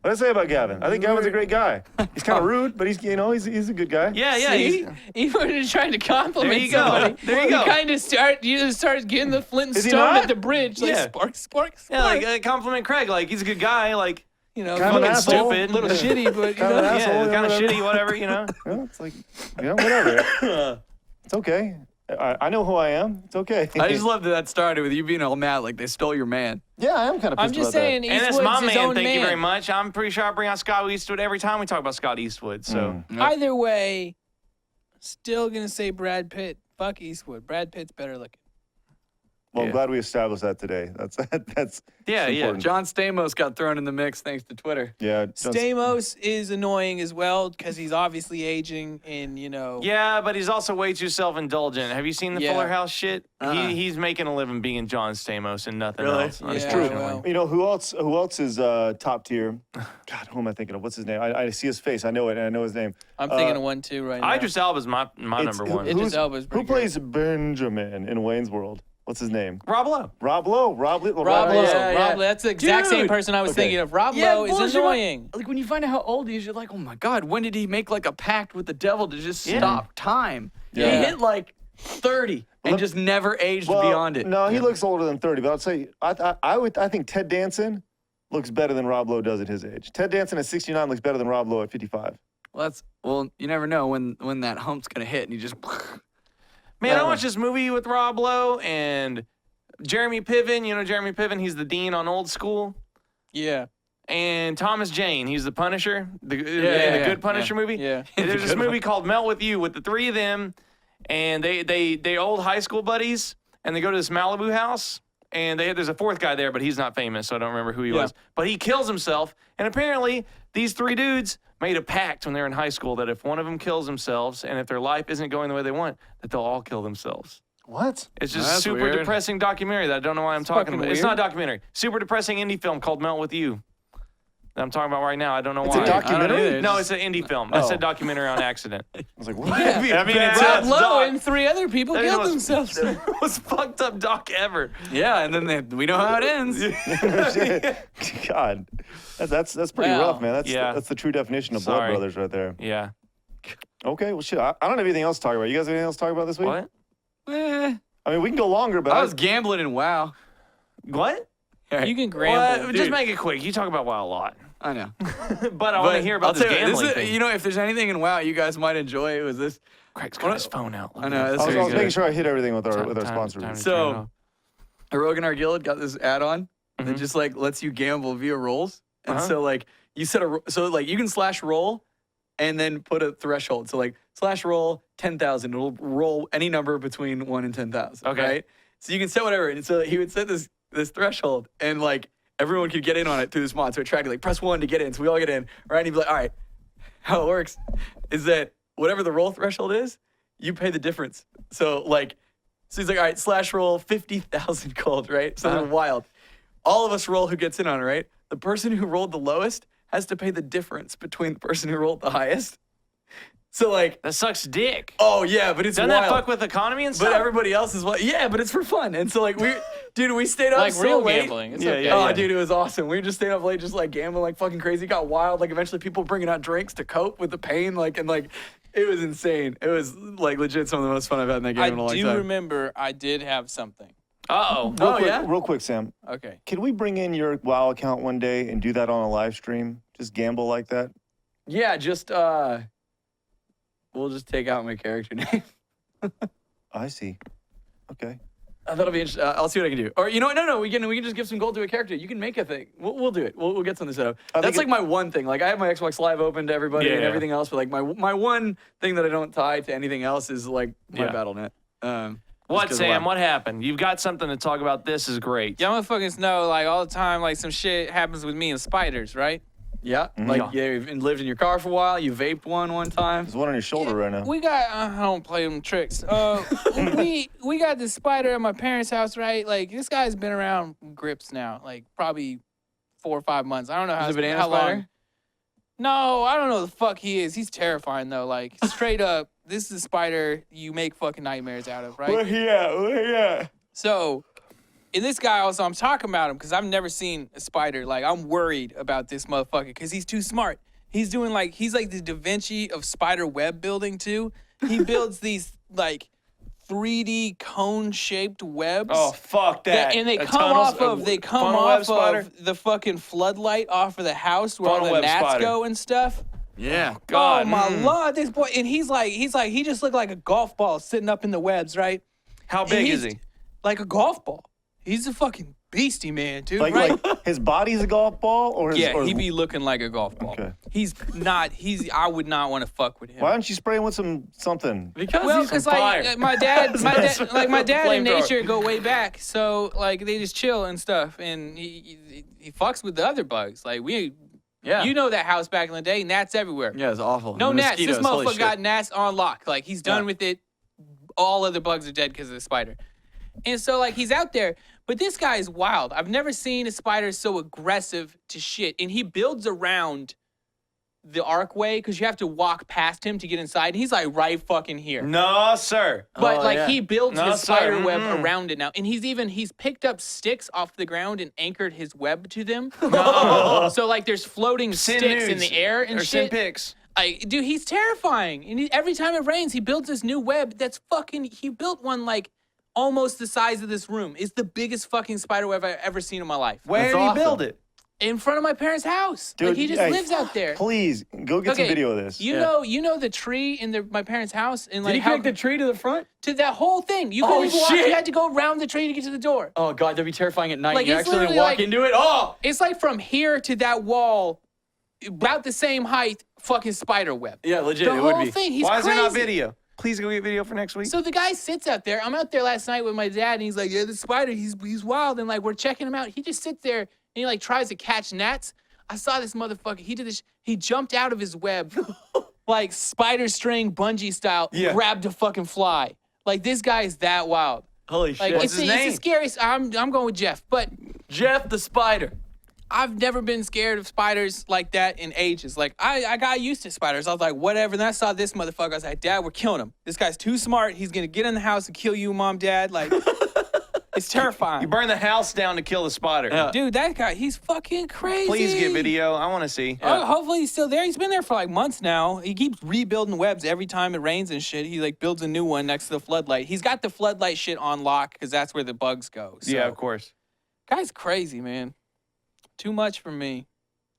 What did I say about Gavin? I think Gavin's a great guy. He's kind of rude, but he's a good guy. Yeah, yeah. See? he's- Even when you're trying to compliment There you go. somebody, There you go. kind of start getting the flint and Is he stone not? at the bridge, like Yeah. spark, spark, spark. Yeah, like compliment Craig. Like he's a good guy. Like you know, Kind of an fucking asshole. stupid. little shitty, but you Kind of an know, asshole. Yeah, kind of whatever. shitty, whatever, you know. You know, it's like, whatever. It's okay. I know who I am. It's okay. I just love that started with you being all mad, like they stole your man. Yeah, I am kind of pissed I'm just about saying, that. And that's Eastwood's my his man. own Thank man. you very much. I'm pretty sure I bring out Scott Eastwood every time we talk about Scott Eastwood. So Either way, still gonna say Brad Pitt. Fuck Eastwood. Brad Pitt's better looking. Well, I'm Yeah. glad we established that today. That's yeah, yeah. important. John Stamos got thrown in the mix thanks to Twitter. yeah. Stamos is annoying as well because he's obviously aging, and you know. Yeah, but he's also way too self-indulgent. Have you seen the Yeah. Fuller House shit? Uh-uh. He's making a living being John Stamos and nothing Really? else. Yeah, unfortunately. well. You know who else? Who else is top tier? God, who am I thinking of? What's his name? I see his face. I know it, and I know his name. I'm thinking of 1-2 right now. Idris Elba's my It's- number one. Idris Elba's Who pretty plays Benjamin in Wayne's World? What's his name? Rob Lowe. Rob Lowe. Rob Lowe. Rob Lowe. yeah, yeah. Rob Lowe. That's the exact same Dude. person I was Okay. thinking of. Rob Yeah, Lowe is bullshit. annoying. Like when you find out how old he is, you're like, oh my god, when did he make like a pact with the devil to just Yeah. stop time? Yeah. He hit like 30 and Look- just never aged Well, beyond it. No, he looks older than 30, but I'll say I think Ted Danson looks better than Rob Lowe does at his age. Ted Danson at 69 looks better than Rob Lowe at 55. Well, you never know when that hump's gonna hit and you just. Man, I watched this movie with Rob Lowe and Jeremy Piven. You know Jeremy Piven? He's the dean on Old School. Yeah. And Thomas Jane, he's the Punisher, the yeah, good Punisher movie. Yeah. And there's this movie called Melt with You with the three of them, and they old high school buddies, and they go to this Malibu house, and there's a fourth guy there, but he's not famous, so I don't remember who he was. But he kills himself, and apparently these three dudes made a pact when they were in high school that if one of them kills themselves, and if their life isn't going the way they want, that they'll all kill themselves. What? It's just That's a super weird. depressing documentary that I don't know why I'm talking fucking about. It's weird. not a documentary. Super depressing indie film called Melt with You that I'm talking about right now. I don't know It's why. a documentary? either. No, it's an indie film. I Oh. said documentary on accident. I was like, what? I mean, it's Rob a Lowe doc. and 3 other people That is the killed most- themselves. the most fucked up doc ever. Yeah, and then we know how it ends. God, that's pretty Well, rough, man. That's the true definition of Blood Sorry. Brothers right there. Yeah. Okay, well, shit. I don't have anything else to talk about. You guys have anything else to talk about this week? What? Eh, I mean, we can go longer, but I was gambling in WoW. What? You can What? gramble. Just make it quick. You talk about WoW a lot. I know. But I want to hear about I'll this tell you, gambling is, thing. you know, if there's anything in WoW you guys might enjoy, it was this. Craig's got his phone out. I know. That's I was very making good. sure I hit everything with our Time- sponsor. time to So- turn it off. A Rogue in our guild got this add-on that Mhm. just like lets you gamble via rolls, and Uh-huh. so like you set so like you can slash roll, and then put a threshold. So like slash roll 10,000, it'll roll any number between 1 and 10,000. Okay. Right. So you can set whatever, and so he would set this threshold, and like everyone could get in on it through this mod. So it tracked like press 1 to get in, so we all get in, right? And he'd be like, all right, how it works is that whatever the roll threshold is, you pay the difference. So he's like, all right, slash roll 50,000 gold, right? So they're wild. All of us roll who gets in on it, right? The person who rolled the lowest has to pay the difference between the person who rolled the highest. So like, That sucks dick. oh yeah, but it's Doesn't wild. that fuck with economy and stuff? But everybody else is yeah, but it's for fun. And so like we stayed up Like so real late. gambling. It's Yeah, okay. yeah, Oh, yeah. dude, it was awesome. We just stayed up late, just like gambling, like fucking crazy. It got wild. Like eventually, people bringing out drinks to cope with the pain. It was insane. It was like legit some of the most fun I've had in that game I in a long do time. remember I did have something. Uh-oh. Oh yeah. Real quick, Sam. Okay. Can we bring in your WoW account one day and do that on a live stream? Just gamble like that? Yeah, just we'll just take out my character name. I see. Okay. That'll be interesting. I'll see what I can do. Or you know what? No, we can just give some gold to a character. You can make a thing. We'll do it. We'll get something set up. I That's think like my one thing. Like I have my Xbox Live open to everybody and Yeah. everything else, but like my one thing that I don't tie to anything else is like my Yeah. BattleNet. What, 'cause Sam? WoW. What happened? You've got something to talk about. This is great. Y'all motherfuckers know, like, all the time, like, some shit happens with me and spiders, right? Yeah, Mm-hmm. like you've lived in your car for a while. You vaped one time. There's one on your shoulder right now. We got, I don't play them tricks. We got this spider at my parents' house, right? Like, this guy's been around grips now, like, probably 4 or 5 months. I don't know Is it a banana how long. spider? No, I don't know the fuck he is. He's terrifying, though. Like, straight up, this is a spider you make fucking nightmares out of, right? he at? Where he at? So, and this guy also, I'm talking about him because I've never seen a spider. Like, I'm worried about this motherfucker because he's too smart. He's like the Da Vinci of spider web building too. He builds these like 3D cone-shaped webs. Oh, fuck that. And they A come tunnels- off of a funnel web spider? the fucking floodlight off of the house where Funnel all the web gnats spider. go and stuff. Yeah. God, Oh my lord, this boy, and he just looked like a golf ball sitting up in the webs, right? How And big he's is he? Like a golf ball. He's a fucking beastie, man, dude. Like, right? like his body's a golf ball, or his, Yeah, or he his- be looking like a golf ball. Okay. I would not want to fuck with him. Why don't you spray him with something? Because Well, he's because fire. like my dad and Flamethrower. nature go way back, so like they just chill and stuff, and he fucks with the other bugs. Like you know that house back in the day, gnats everywhere. Yeah, it's awful. No The gnats. This mosquitoes, holy motherfucker shit. got gnats on lock. Like he's done Yeah. with it. All other bugs are dead because of the spider. And so like he's out there, but this guy is wild. I've never seen a spider so aggressive to shit. And he builds around the archway because you have to walk past him to get inside. And he's like right fucking here. No, sir. But Oh, like yeah. he builds No, his sir. spider web Mm-mm. around it now. And he's picked up sticks off the ground and anchored his web to them. So like there's floating Send sticks in nudes the air and or shit. send pics. Dude, he's terrifying. And every time it rains, he builds this new web that's fucking. He built one like almost the size of this room. It's the biggest fucking spider web I've ever seen in my life. Where That's did he awesome. build it? In front of my parents' house. Dude, Like he just hey, lives out there. Please go get some Okay, video of this. You know the tree in my parents' house and Did like he how connect the tree to the front? to that whole thing. You Oh, couldn't even walk. shit. You had to go around the tree to get to the door. Oh god, that'd be terrifying at night. Like, You it's actually literally walk like- into it. Oh, It's like from here to that wall, about the same height. Fucking spider web. yeah, legit. The it would whole be. thing. He's Why is there not crazy. video? Please go get video for next week. So the guy sits out there. I'm out there last night with my dad, and he's like, "Yeah, the spider, he's wild." And like we're checking him out. He just sits there and he like tries to catch gnats. I saw this motherfucker. He did this. He jumped out of his web, like spider string bungee style. Yeah. Grabbed a fucking fly. Like this guy is that wild. Holy Like shit. What's his it's name? the scariest. I'm going with Jeff, but Jeff the spider. I've never been scared of spiders like that in ages. Like I got used to spiders. I was like, whatever. And then I saw this motherfucker. I was like, Dad, we're killing him. This guy's too smart. He's gonna get in the house and kill you, Mom, Dad. Like, it's terrifying. You burn the house down to kill the spider. Yeah. Dude, that guy, he's fucking crazy. Please get video. I want to see. Oh, hopefully he's still there. He's been there for like months now. He keeps rebuilding webs every time it rains and shit. He like builds a new one next to the floodlight. He's got the floodlight shit on lock because that's where the bugs go. So, Yeah, of course. Guy's crazy, man. Too much for me.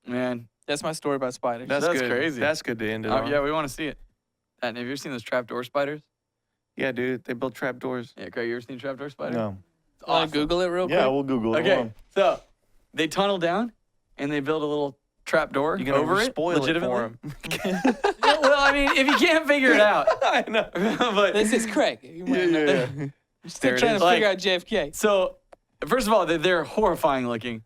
Man. That's my story about spiders. That's That's good. crazy. That's good to end it Oh, on. yeah, we want to see it. And have you ever seen those trapdoor spiders? Yeah, dude. They built trap doors. Yeah, Craig, you ever seen a trapdoor spider? No. Wanna Google it real quick? Yeah, we'll Google it. Hold Okay, on. so they tunnel down and they build a little trap door You're gonna over it. spoil it for him. Well, I mean, if you can't figure it out. I know. But This is Craig. You might know. Yeah. Still There it trying is. to figure Like- out JFK. so, first of all, they're horrifying looking.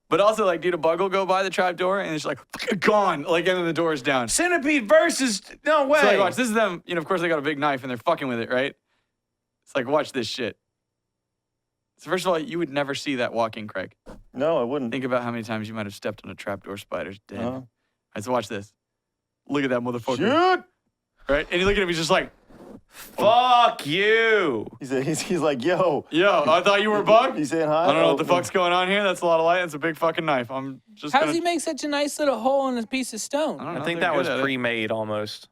But also, like, dude, a bug will go by the trap door and it's like gone. Like, and then the door's down. Centipede versus. No way. So, like, watch, this is them. You know, of course, they got a big knife and they're fucking with it, right? It's like, watch this shit. So, first of all, you would never see that walking, Craig. No, I wouldn't. Think about how many times you might have stepped on a trapdoor spider's dead. Uh-huh. All right, so watch this. Look at that motherfucker. Shoot! Right? And you look at him, he's just like, Fuck you. He's like, yo. yo, I thought you were a bug? He's saying hi. I don't know what the Oh, fuck's going on here. That's a lot of light. It's a big fucking knife. I'm just How gonna... does he make such a nice little hole in a piece of stone? I don't know. I think They're that was good at it. pre-made almost.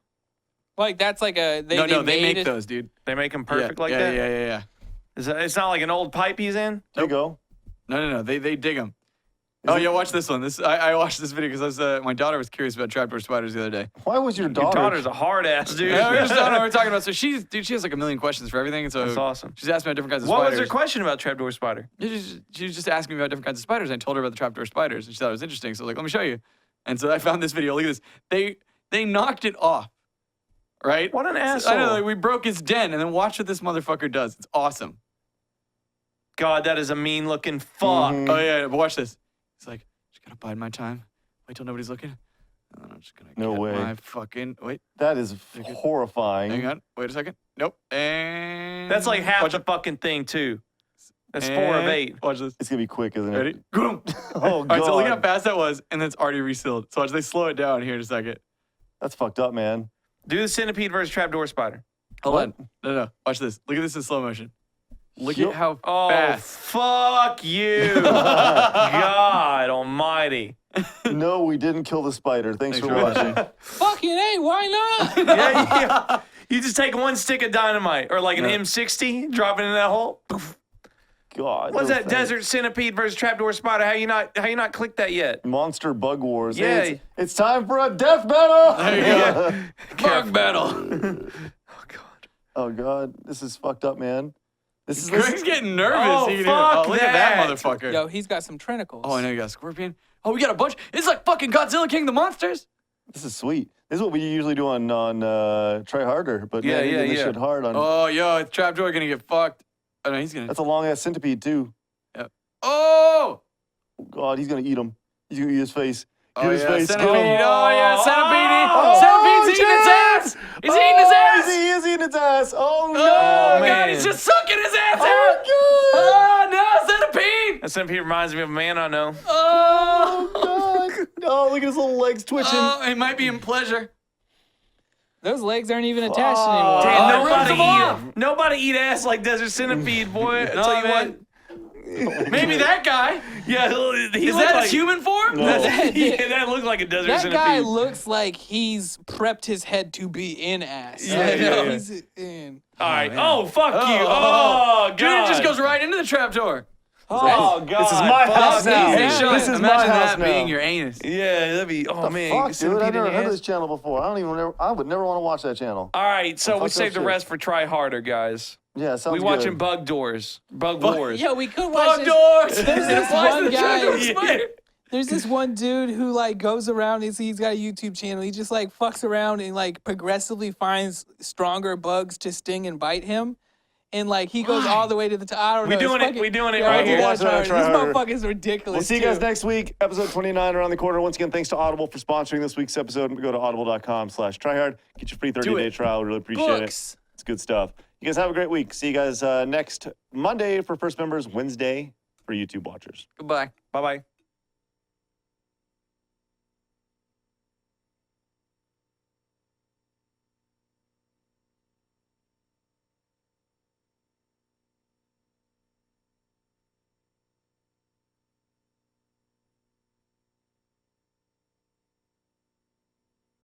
Like that's like a they No, they made make it. those, dude. They make them perfect like yeah, that. Yeah. It's not like an old pipe he's in. There you go. No. They dig them. Oh, yeah, watch this one. I watched this video because my daughter was curious about trapdoor spiders the other day. Why was your Your daughter? daughter's a hard ass dude. Yeah, we were just we were talking about. So she has like a million questions for everything. And so That's awesome. she's asking about different kinds of What was spiders. her question about trapdoor spider? She was just asking me about different kinds of spiders. And I told her about the trapdoor spiders, and she thought it was interesting. So I was like, let me show you. And so I found this video. Look at this. They knocked it off. Right? What an I asshole. know. Like, we broke his den, and then watch what this motherfucker does. It's awesome. God, that is a mean looking fuck. Mhm. Oh yeah, but watch this. He's like, just gonna bide my time. Wait till nobody's looking. And then I'm just gonna No get way. my fucking wait. That is Hang horrifying. on. Wait a second. Nope. And That's like half watch the it. fucking thing too. That's 4 of And 8. Watch this. It's gonna be quick, isn't it? Ready? Boom. Oh All right, so look how god, fast that was, and then it's already resealed. So watch, they slow it down here in a second. that's fucked up, man. Do the centipede versus trapdoor spider. Hold What? on. No. Watch this. Look at this in slow motion. Look Yo- at how Oh, fast. fuck you. God almighty. No, we didn't kill the spider. Thanks for watching. Fucking A, why not? Yeah, You just take one stick of dynamite or like an M60, drop it in that hole. Poof. God. What's no that? thanks. Desert centipede versus trapdoor spider. How you not clicked that yet? Monster Bug Wars. Yeah. Hey, it's time for a death battle. There you go. Bug battle. Oh god. Oh God, this is fucked up, man. This is Greg's getting nervous. Oh, He can fuck look at that that. motherfucker. Yo, he's got some tentacles. Oh, I know you got a scorpion. Oh, we got a bunch. It's like fucking Godzilla King of the Monsters. this is sweet. This is what we usually do on Try Harder, but Yeah, man, yeah, this yeah. shit hard on. Oh, yo, it's Trapdoor gonna get fucked. Oh, no, he's gonna. That's a long ass centipede too. Oh! Oh, God, he's gonna eat him. He's gonna eat his face. Get Oh, his yeah, face. centipede. Go. Oh, yeah, centipede. Oh, Centipede's eating his shit. ass. He's eating his ass. He is eating his ass. Oh no! Oh, man. God, he's just sucking his ass Oh, out. God. Oh, no, centipede. That centipede reminds me of a man I know. Oh, God. Oh, look at his little legs twitching. oh, it might be in pleasure. Those legs aren't even attached anymore. Damn, Oh, it rips him off. nobody eat ass like Desert Centipede, boy. I No, tell you man. Maybe that guy. what. Yeah, he Is looked that like, his human form? No. Yeah, that looked like a Desert That Centipede. guy looks like he's prepped his head to be in ass. Yeah, Like, yeah, yeah. He's in. All right. man. Oh, fuck you. Oh, Oh, God. Junior just goes right into the trapdoor. Oh, God. This is my Fuck house you. now. Hey, Yeah. Sean, This is my imagine house that now. being your anus. Yeah, that'd be. Oh, man. Fuck, dude, centipede I've in never your heard of ass. this channel before. I would never want to watch that channel. All right, so we fucked up saved the shit. rest for Try Harder, guys. Yeah, sounds We good. watching Bug Wars. Bug Wars. Yeah, we could watch Bug this. doors. There's It this applies to one the guy. Trapdoor Spider. There's this one dude who like goes around. He's got a YouTube channel. He just like fucks around and like progressively finds stronger bugs to sting and bite him. And like he goes all the way to the top. I don't We know. doing It's it. We doing it yeah, right we here. gotta Watch that, try try This harder. motherfucker's ridiculous. We'll see you guys too. next week, episode 29 around the corner. Once again, thanks to Audible for sponsoring this week's episode. Go to audible.com/tryhard. Get your free 30-day trial. We really appreciate Books. it. It's good stuff. You guys have a great week. See you guys next Monday for First Members, Wednesday for YouTube watchers. Goodbye. Bye-bye.